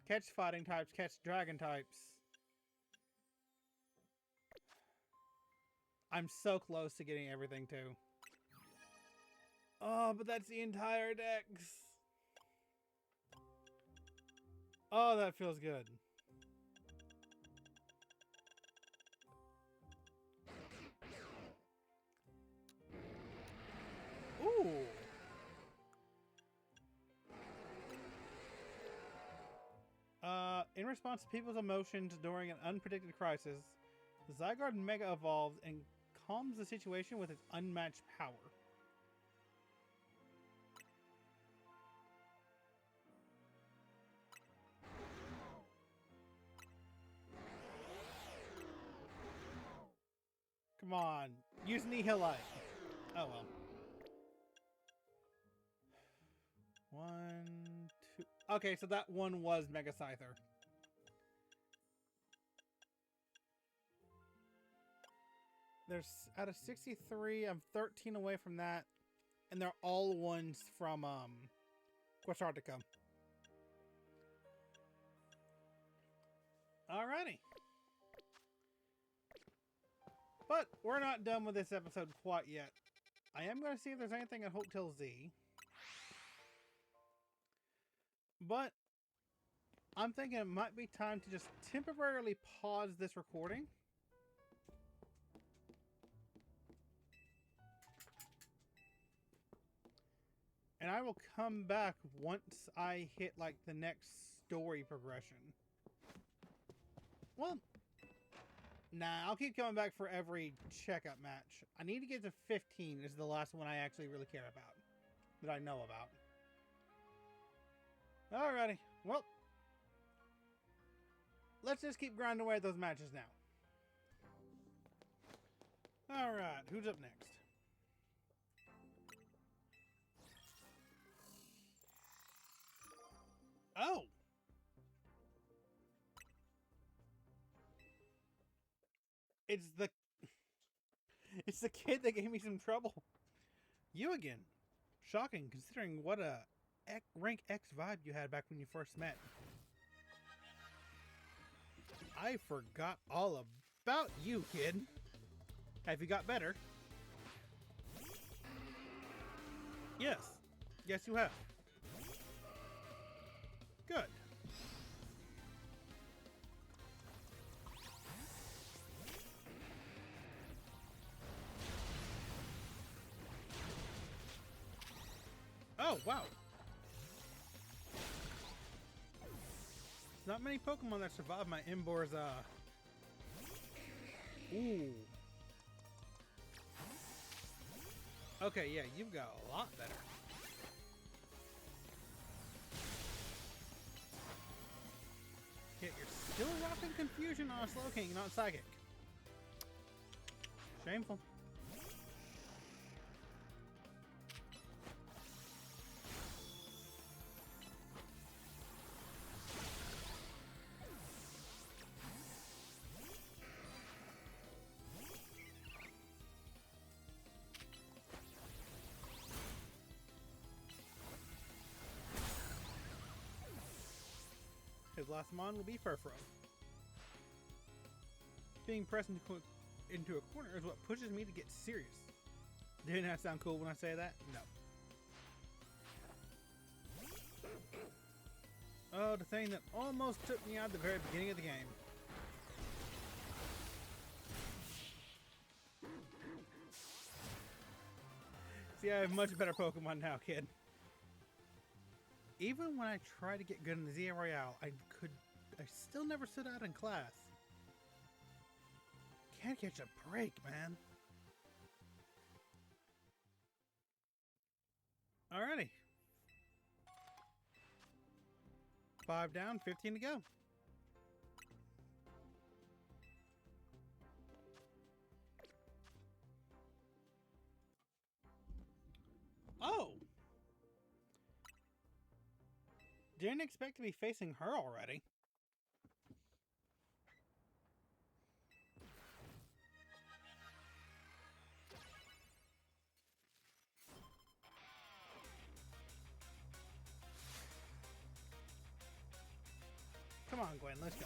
Catch fighting types, catch dragon types. I'm so close to getting everything too. Oh, but that's the entire dex. Oh, that feels good. Ooh. In response to people's emotions during an unpredicted crisis, Zygarde Mega evolves and calms the situation with its unmatched power. Come on, use Nihilite. Oh well. 1, 2. Okay, so that one was Mega Scyther. There's out of 63, I'm 13 away from that, and they're all ones from Questartica. Alrighty. But we're not done with this episode quite yet. I am going to see if there's anything at Hotel Z. But I'm thinking it might be time to just temporarily pause this recording. And I will come back once I hit like the next story progression. Well, nah, I'll keep coming back for every checkup match. I need to get to 15 is the last one I actually really care about. That I know about. Alrighty, well. Let's just keep grinding away at those matches now. Alright, who's up next? Oh! It's the kid that gave me some trouble. You again. Shocking, considering what a rank X vibe you had back when you first met. I forgot all about you, kid? Have you got better? Yes. Yes, you have. Good. Oh, wow. There's not many Pokemon that survive my Embor's, Ooh. Okay, yeah, you've got a lot better. Yet you're still rocking Confusion on a Slowking, not Psychic. Shameful. His last mon will be Furfrou. Being pressed into a corner is what pushes me to get serious. Didn't that sound cool when I say that? No. Oh, the thing that almost took me out at the very beginning of the game. See, I have much better Pokemon now, kid. Even when I tried to get good in the ZA Royale, I still never stood out in class. Can't catch a break, man. Alrighty. 5 down, 15 to go. Oh! Didn't expect to be facing her already. Come on, Gwen, let's go.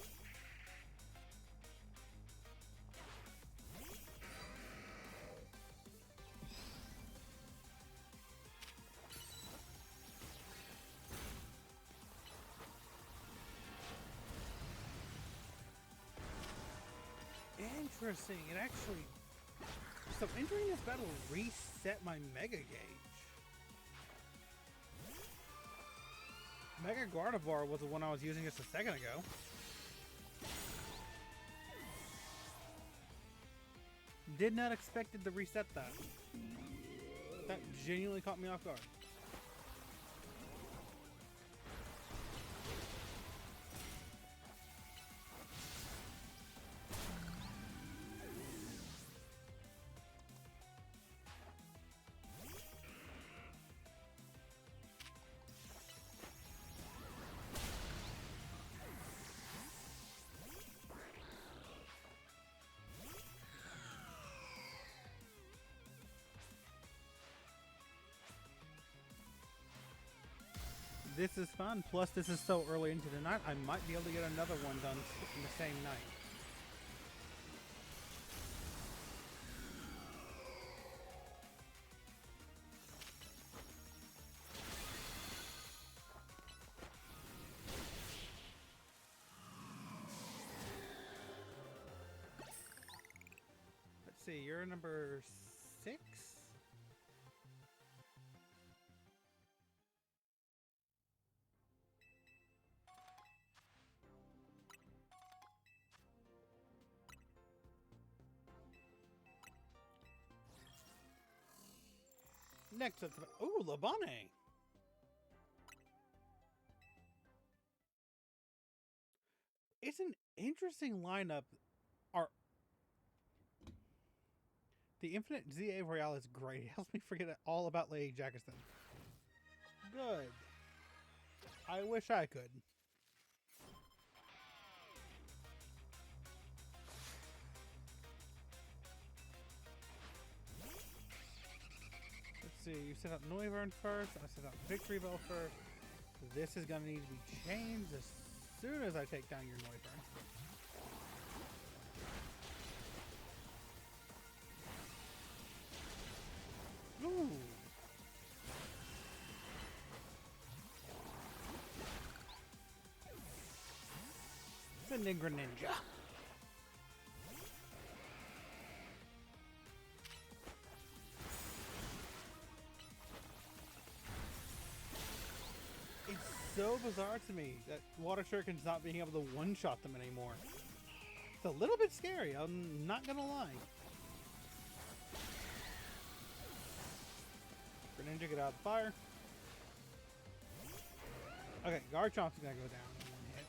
Interesting. It actually... So entering this battle reset my Mega Gauge. Mega Gardevoir was the one I was using just a second ago. Did not expect it to reset that. That genuinely caught me off guard. This is fun, plus this is so early into the night, I might be able to get another one done in the same night. Let's see, you're number 6? Next up, ooh, Labane. It's an interesting lineup. The Infinite ZA Royale is great. It helps me forget all about Lady Jackerston. Good. I wish I could. Let's see, you set up Noivern first, I set up Victory Bell first. This is going to need to be changed as soon as I take down your Noivern. Lightning Greninja. It's so bizarre to me that Water Shuriken's not being able to one-shot them anymore. It's a little bit scary, I'm not gonna lie. Greninja, get out of the fire. Okay, Garchomp's gonna go down in one hit.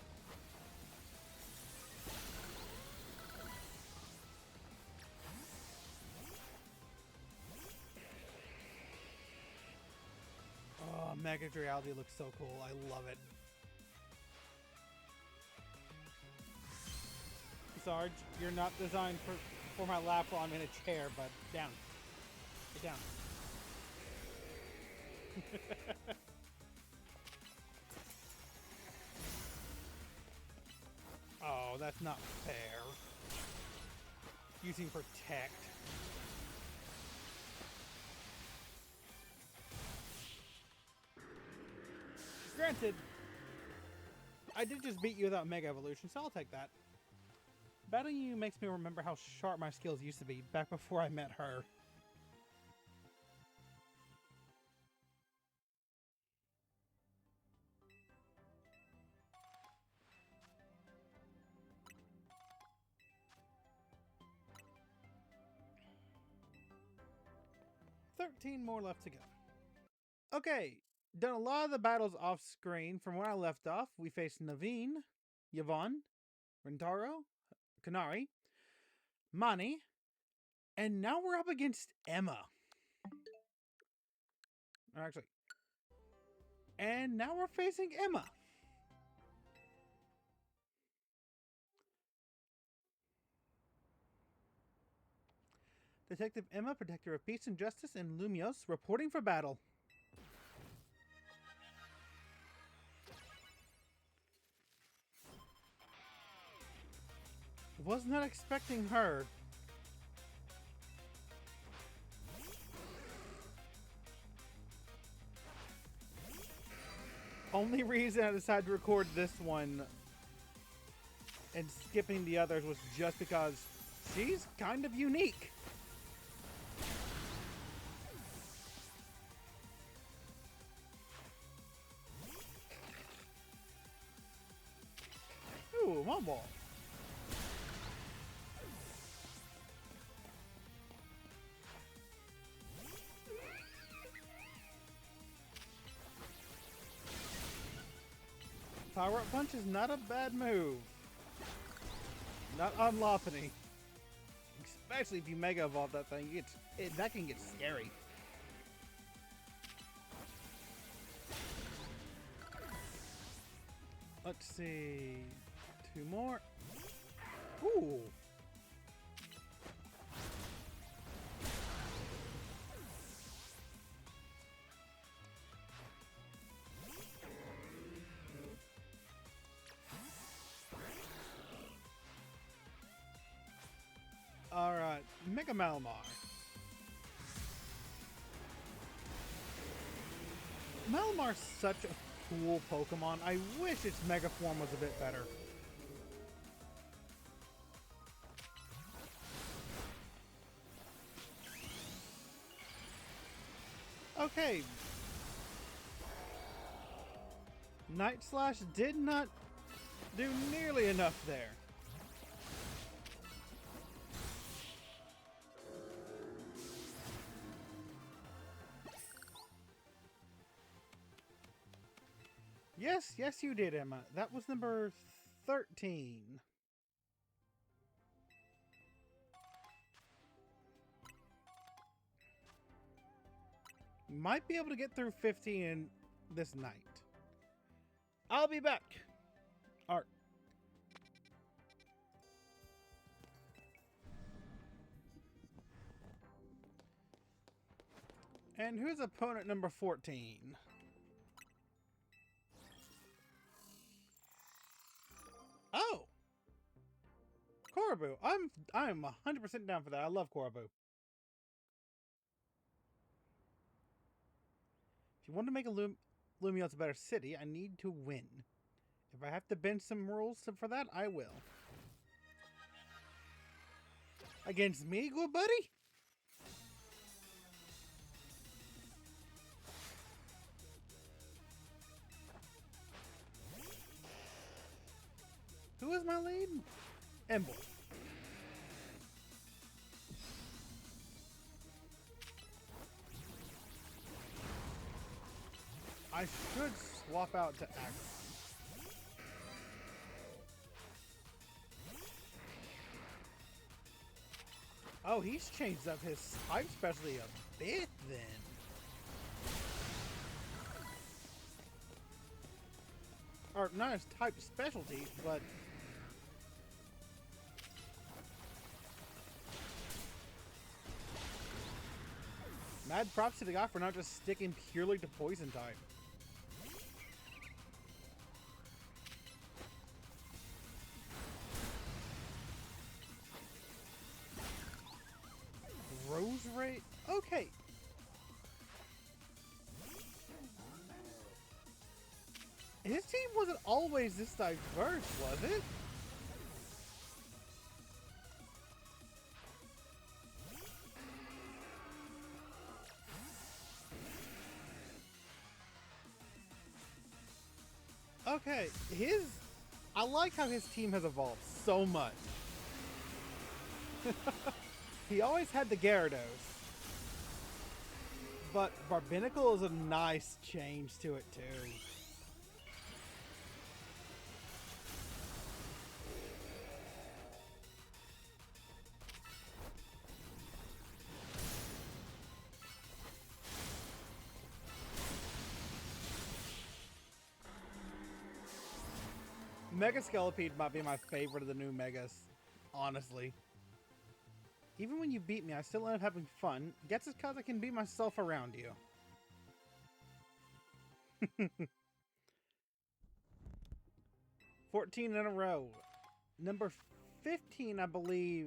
Oh, Mega Reality looks so cool. I love it. Sarge, you're not designed for my lap while I'm in a chair, but down. Get down. Oh, that's not fair. Using Protect. Granted, I did just beat you without Mega Evolution, so I'll take that. Battling you makes me remember how sharp my skills used to be back before I met her. $13 more left to go. Okay, done a lot of the battles off screen. From where I left off, we faced Naveen, Yvonne, Rentaro, Kanari, Mani, and now we're up against Emma. Actually, and now we're facing Emma. Detective Emma, Protector of Peace and Justice, and Lumios reporting for battle. Was not expecting her. Only reason I decided to record this one and skipping the others was just because she's kind of unique. Ooh, one ball. Power-up punch is not a bad move. Not on Lopunny. Especially if you Mega Evolve that thing, that can get scary. Let's see. 2 more. Ooh. Alright, Mega Malamar. Malamar's such a cool Pokemon. I wish its Mega form was a bit better. Okay. Night Slash did not do nearly enough there. Yes, you did, Emma. That was number 13. Might be able to get through 15 this night. I'll be back. Art. And who's opponent number 14? Oh! Korabu. I'm 100% down for that. I love Korabu. If you want to make a Lumiose a better city, I need to win. If I have to bend some rules for that, I will. Against me, good buddy? Who is my lead? Ember. I should swap out to Axe. Oh, he's changed up his type specialty a bit then. Or not his type specialty, but mad props to the guy for not just sticking purely to poison type. Rose Ray? Okay. His team wasn't always this diverse, was it? Okay, I like how his team has evolved so much. He always had the Gyarados. But Barbinacle is a nice change to it too. Mega Skelepede might be my favorite of the new Megas, honestly. Even when you beat me, I still end up having fun. Guess it's because I can beat myself around you. 14 in a row. Number 15, I believe,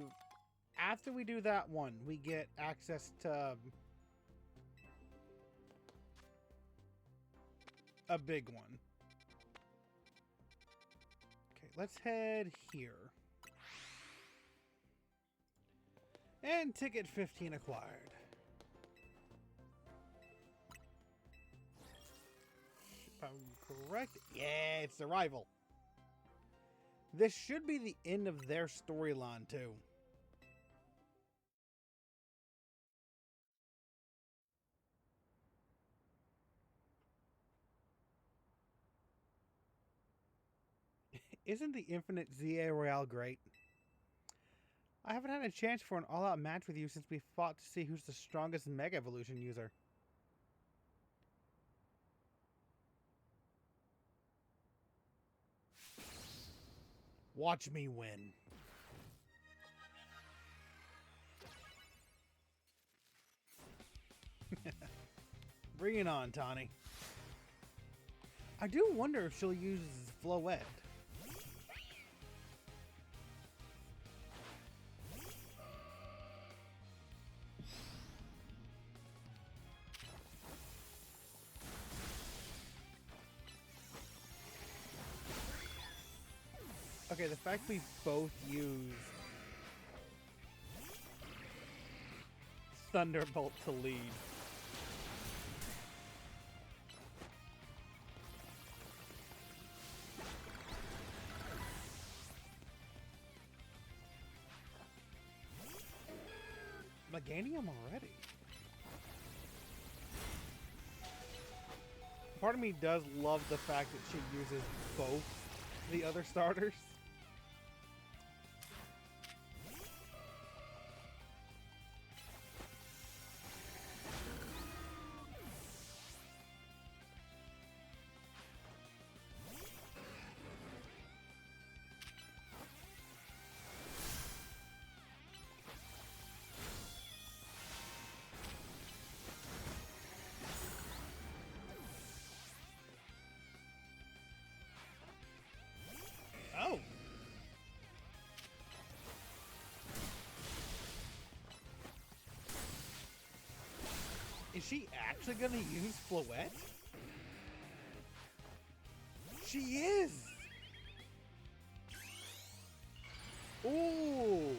after we do that one, we get access to a big one. Okay, let's head here. And ticket 15 acquired. If I'm correct, yeah, it's the rival. This should be the end of their storyline too. Isn't the Infinite ZA Royale great? I haven't had a chance for an all-out match with you since we fought to see who's the strongest Mega Evolution user. Watch me win. Bring it on, Tawny. I do wonder if she'll use Floette. Okay, the fact we both used Thunderbolt to lead. Meganium already? Part of me does love the fact that she uses both the other starters. Oh! Is she actually gonna use Floette? She is! Ooh!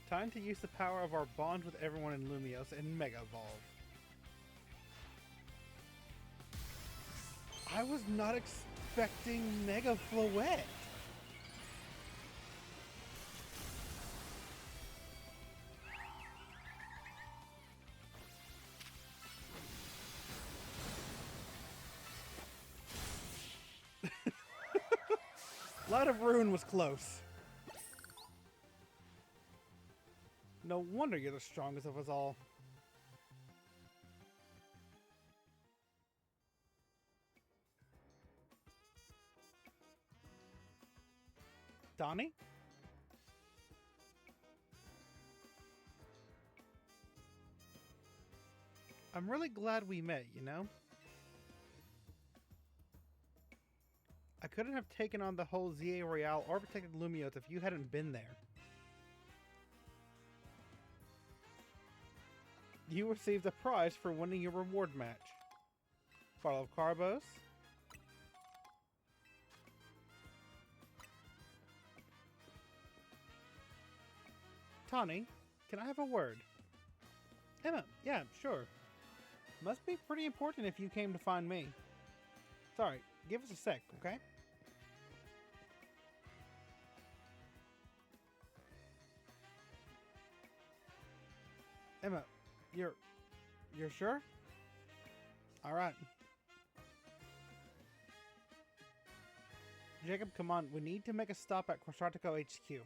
Time to use the power of our bond with everyone in Lumios and Mega Evolve. I was not expecting Mega Floette. Light of Ruin was close. No wonder you're the strongest of us all. Donnie? I'm really glad we met, you know? I couldn't have taken on the whole ZA Royale or protected Lumios if you hadn't been there. You received a prize for winning your reward match. Bottle of Carbos. Tawny, can I have a word? Emma, yeah, sure. Must be pretty important if you came to find me. Sorry, give us a sec, okay? Emma, you're sure? Alright. Jacob, come on, we need to make a stop at Quasartico HQ.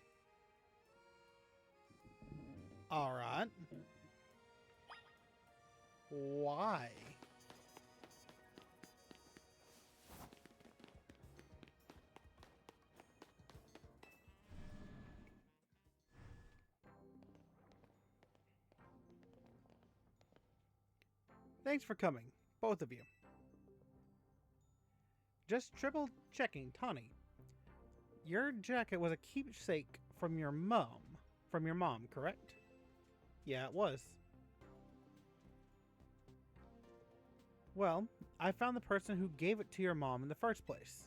Alright. Why? Thanks for coming, both of you. Just triple checking, Tawny. Your jacket was a keepsake from your mom. From your mom, correct? Yeah, it was. Well, I found the person who gave it to your mom in the first place.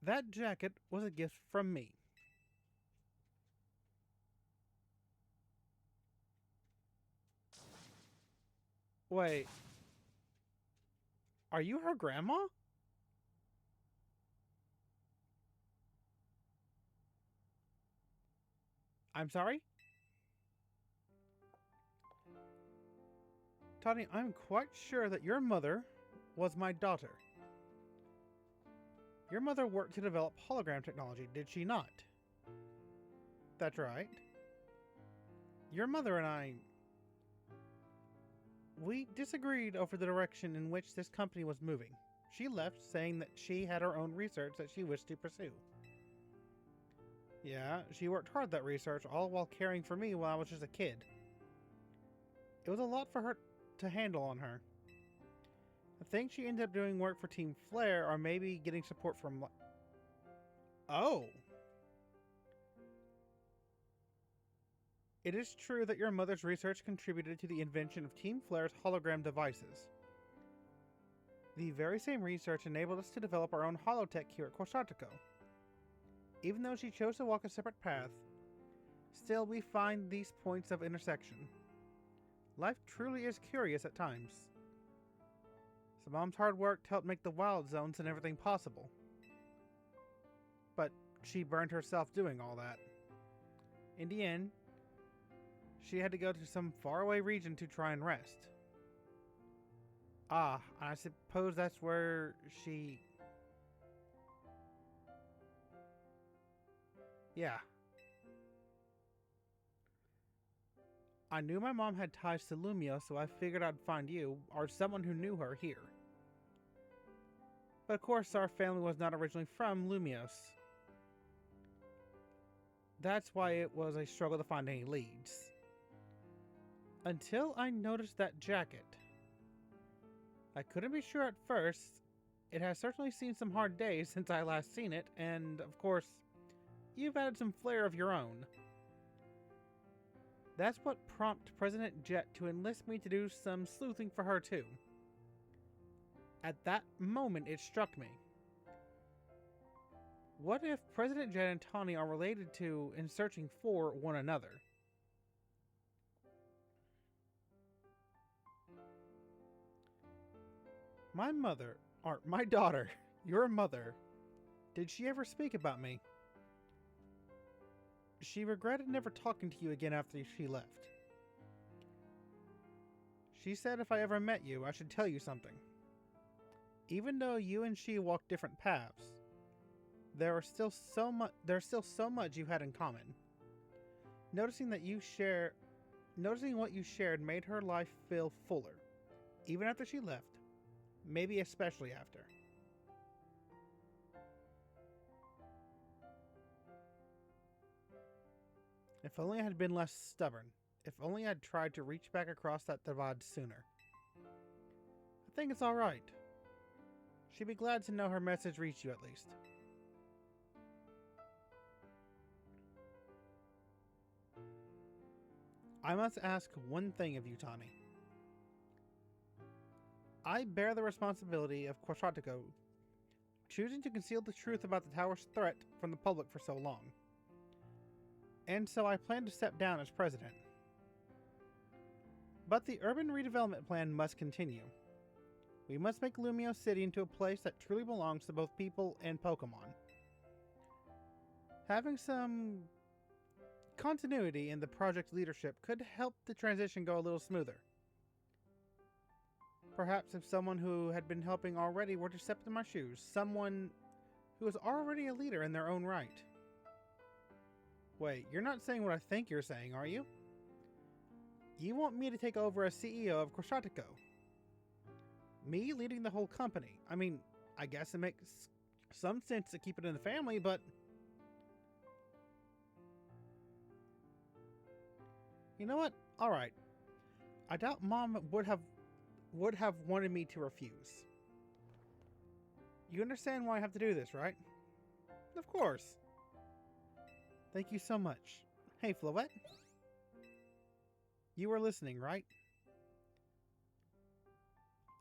That jacket was a gift from me. Wait. Are you her grandma? I'm sorry? Tawny, I'm quite sure that your mother was my daughter. Your mother worked to develop hologram technology, did she not? That's right. Your mother and I... We disagreed over the direction in which this company was moving. She left, saying that she had her own research that she wished to pursue. Yeah, she worked hard at that research, all while caring for me when I was just a kid. It was a lot for her to handle on her. I think she ended up doing work for Team Flare, or maybe getting support from... Oh! It is true that your mother's research contributed to the invention of Team Flare's hologram devices. The very same research enabled us to develop our own holotech here at Quasartico. Even though she chose to walk a separate path, still we find these points of intersection. Life truly is curious at times. So Mom's hard work helped make the wild zones and everything possible. But she burned herself doing all that. In the end, she had to go to some faraway region to try and rest. Ah, I suppose that's where she... Yeah. I knew my mom had ties to Lumio, so I figured I'd find you, or someone who knew her, here. But of course, our family was not originally from Lumios. That's why it was a struggle to find any leads. Until I noticed that jacket. I couldn't be sure at first. It has certainly seen some hard days since I last seen it, and of course, you've added some flair of your own. That's what prompted President Jet to enlist me to do some sleuthing for her too. At that moment, it struck me. What if President Jet and Tawny are related to and searching for one another? My daughter, your mother, did she ever speak about me? She regretted never talking to you again after she left. She said if I ever met you, I should tell you something. Even though you and she walk different paths, there's still so much you had in common. Noticing what you shared made her life feel fuller, even after she left, maybe especially after. If only I had been less stubborn. If only I'd tried to reach back across that divide sooner. I think it's alright. She'd be glad to know her message reached you at least. I must ask one thing of you, Tawny. I bear the responsibility of Quatratico choosing to conceal the truth about the tower's threat from the public for so long. And so I plan to step down as president. But the urban redevelopment plan must continue. We must make Lumio City into a place that truly belongs to both people and Pokemon. Having some continuity in the project's leadership could help the transition go a little smoother. Perhaps if someone who had been helping already were to step into my shoes, someone who is already a leader in their own right. Wait, you're not saying what I think you're saying, are you? You want me to take over as CEO of Quatratico? Me leading the whole company? I mean, I guess it makes some sense to keep it in the family, but... You know what? Alright. I doubt Mom would have wanted me to refuse. You understand why I have to do this, right? Of course. Thank you so much. Hey, Floette. You were listening, right?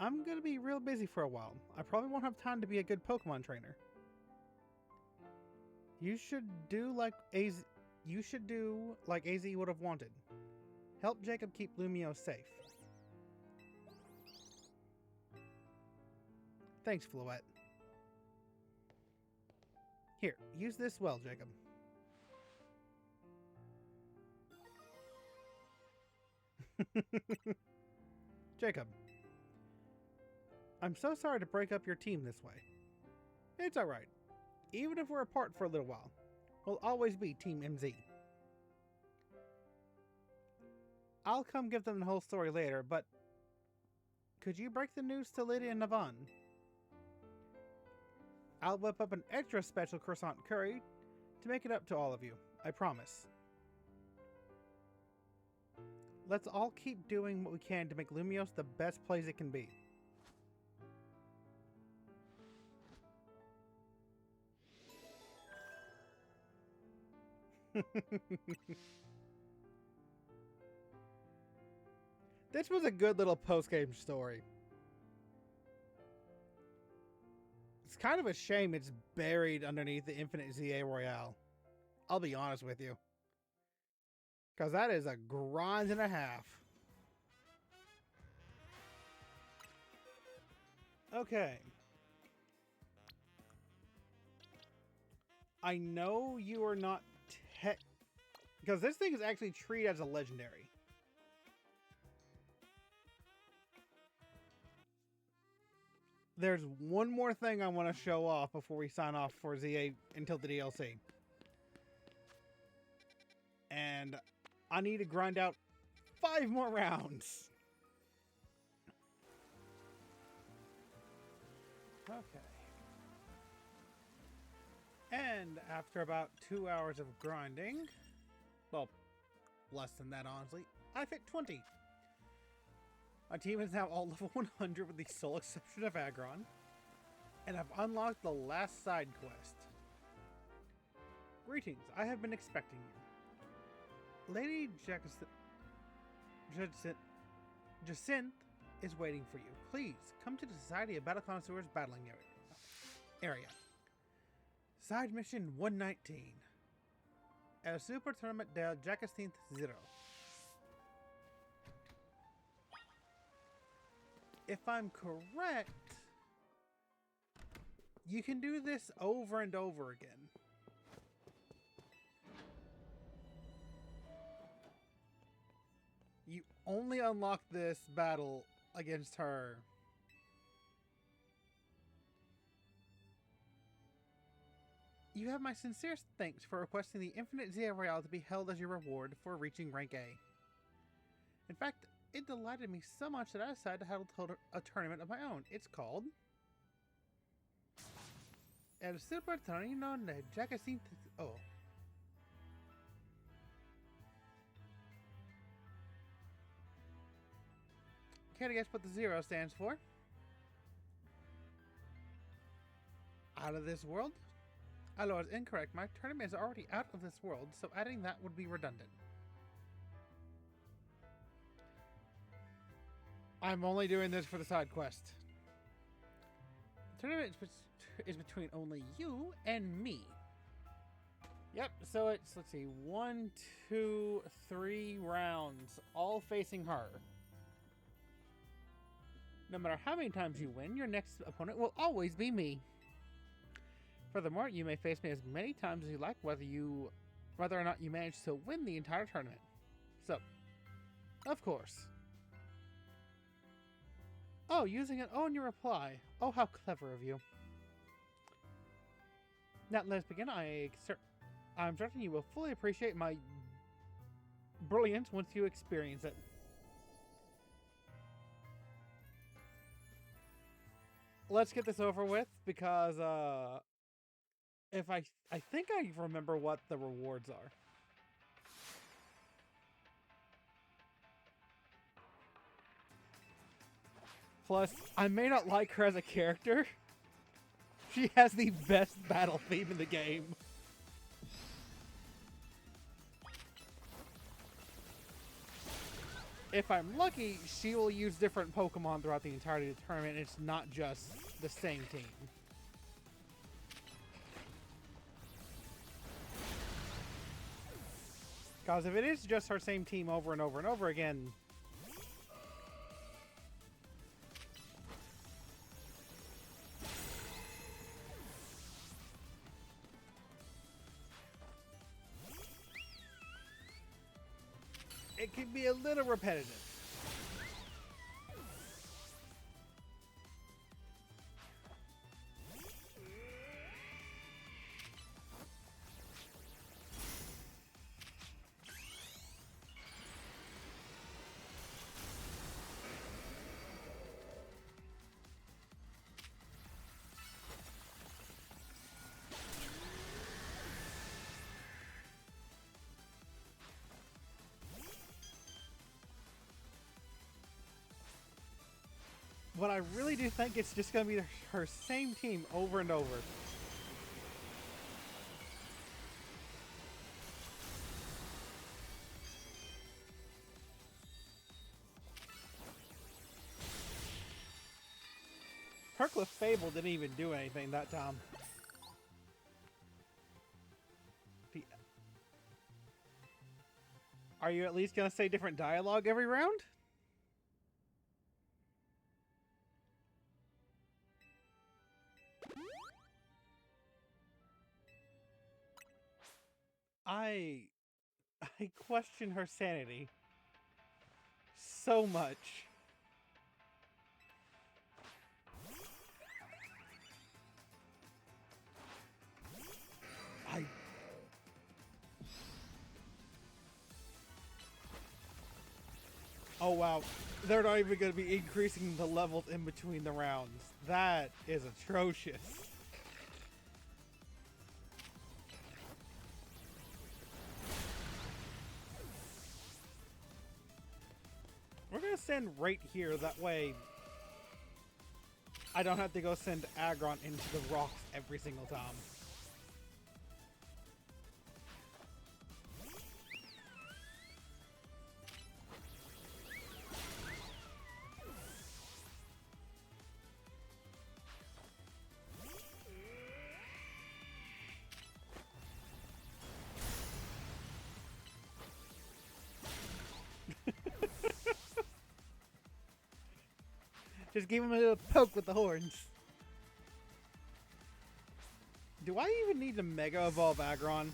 I'm gonna be real busy for a while. I probably won't have time to be a good Pokemon trainer. You should do like AZ would have wanted. Help Jacob keep Lumio safe. Thanks, Floette. Here, use this well, Jacob. Jacob. I'm so sorry to break up your team this way. It's alright. Even if we're apart for a little while, we'll always be Team MZ. I'll come give them the whole story later, but could you break the news to Lydia and Navan? I'll whip up an extra special croissant curry to make it up to all of you. I promise. Let's all keep doing what we can to make Lumios the best place it can be. This was a good little post-game story. It's kind of a shame it's buried underneath the Infinite ZA Royale. I'll be honest with you. Because that is a grind and a half. Okay. I know you are not because this thing is actually treated as a legendary. There's one more thing I want to show off before we sign off for ZA until the DLC. And I need to grind out 5 more rounds. Okay. And after about 2 hours of grinding, well, less than that honestly, I've hit 20. My team is now all level 100 with the sole exception of Aggron, and I've unlocked the last side quest. Greetings, I have been expecting you. Jacinth is waiting for you. Please come to the Society of Battle Connoisseurs battling area. Side mission 119. El Super Tournament del Jacinth Zero. If I'm correct, you can do this over and over again. You only unlock this battle against her. You have my sincerest thanks for requesting the Infinite ZA Royale to be held as your reward for reaching rank A. In fact, it delighted me so much that I decided to have a tournament of my own. It's called El Super Torneo de Jacinth. Oh. Care to guess what the zero stands for? Out of this world? Alo is incorrect. My tournament is already out of this world, so adding that would be redundant. I'm only doing this for the side quest. The tournament is between only you and me. Yep, so it's, let's see, 1, 2, 3 rounds, all facing her. No matter how many times you win, your next opponent will always be me. Furthermore, you may face me as many times as you like, whether or not you manage to win the entire tournament. So, of course. Oh, using an O in your reply. Oh, how clever of you. Now, let's begin. I'm certain you will fully appreciate my brilliance once you experience it. Let's get this over with, because if I think I remember what the rewards are. Plus, I may not like her as a character. She has the best battle theme in the game. If I'm lucky, she will use different Pokemon throughout the entirety of the tournament. It's not just the same team. Because if it is just her same team over and over and over again, it can be a little repetitive. But I really do think it's just going to be her same team over and over. Kirkliff Fable didn't even do anything that time. Are you at least going to say different dialogue every round? I question her sanity so much. Oh wow, they're not even going to be increasing the levels in between the rounds. That is atrocious. We're going to send right here, that way I don't have to go send Aggron into the rocks every single time. Just give him a little poke with the horns. Do I even need to Mega Evolve Aggron?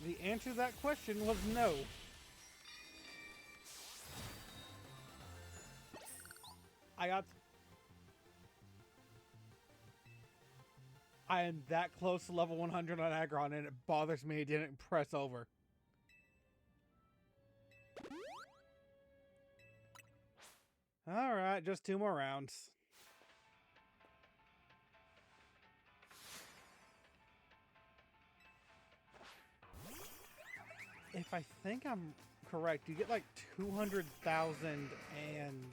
The answer to that question was no. I am that close to level 100 on Aggron, and it bothers me it didn't press over. Alright, just 2 more rounds. If I think I'm correct, you get like 200,000 and...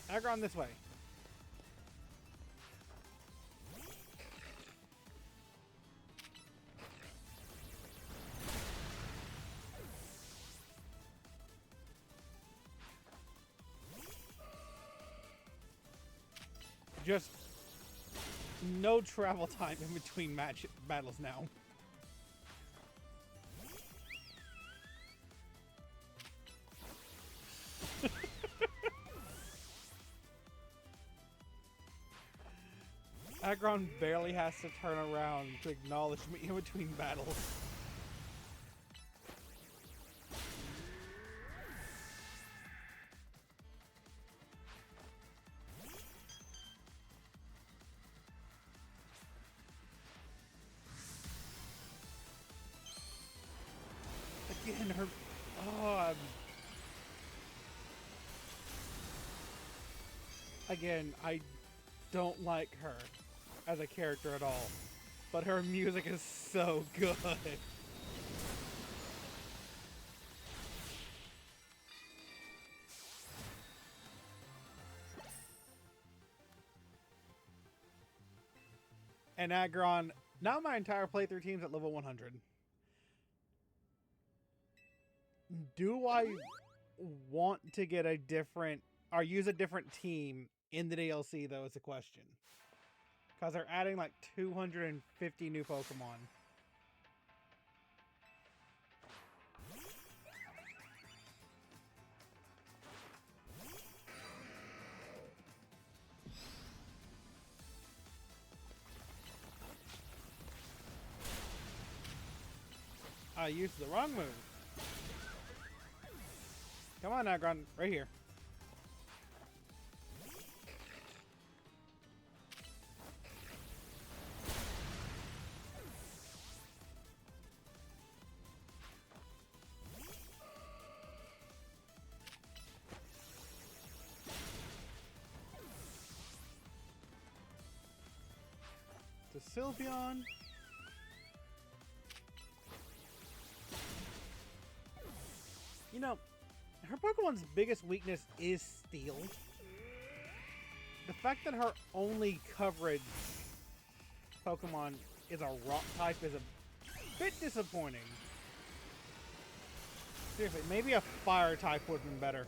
Aggron this way. Just no travel time in between battles now. Aggron barely has to turn around to acknowledge me in between battles. Again, her... Oh, Again, I don't like her as a character at all, but her music is so good. And Aggron, now my entire playthrough team's at level 100. Do I want to get a different, or use a different team in the DLC, though, is the question. Because they're adding like 250 new Pokemon. I used the wrong move. Come on, Aggron, right here. To Sylveon. You know, her Pokemon's biggest weakness is Steel. The fact that her only coverage Pokemon is a Rock type is a bit disappointing. Seriously, maybe a Fire type would have been better.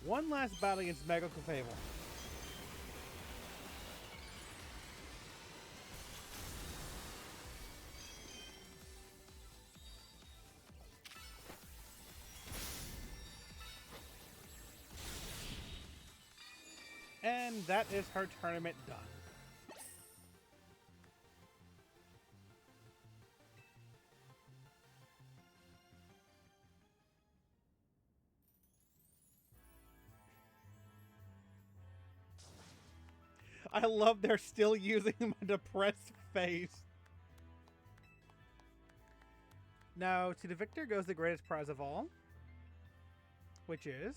One last battle against Mega Clefable. And that is her tournament done. I love they're still using my depressed face. Now, to the victor goes the greatest prize of all, which is...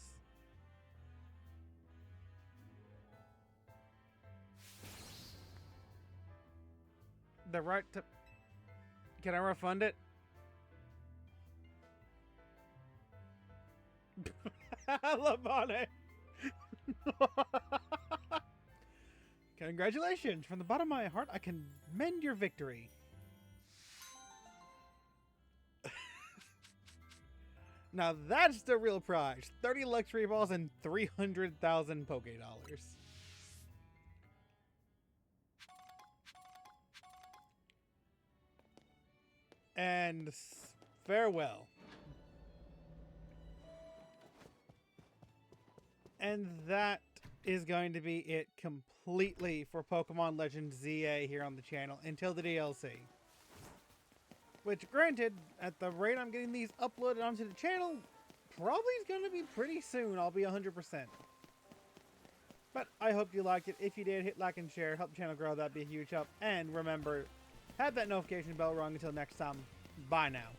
the right to Can I refund it? Labane! Congratulations! From the bottom of my heart, I commend your victory. Now that's the real prize. 30 luxury balls and 300,000 Poké Dollars. And farewell. And that is going to be it completely for Pokemon Legends ZA here on the channel until the DLC. Which, granted, at the rate I'm getting these uploaded onto the channel, probably is going to be pretty soon. I'll be 100%. But I hope you liked it. If you did, hit like and share. Help the channel grow. That'd be a huge help. And remember, have that notification bell rung until next time. Bye now.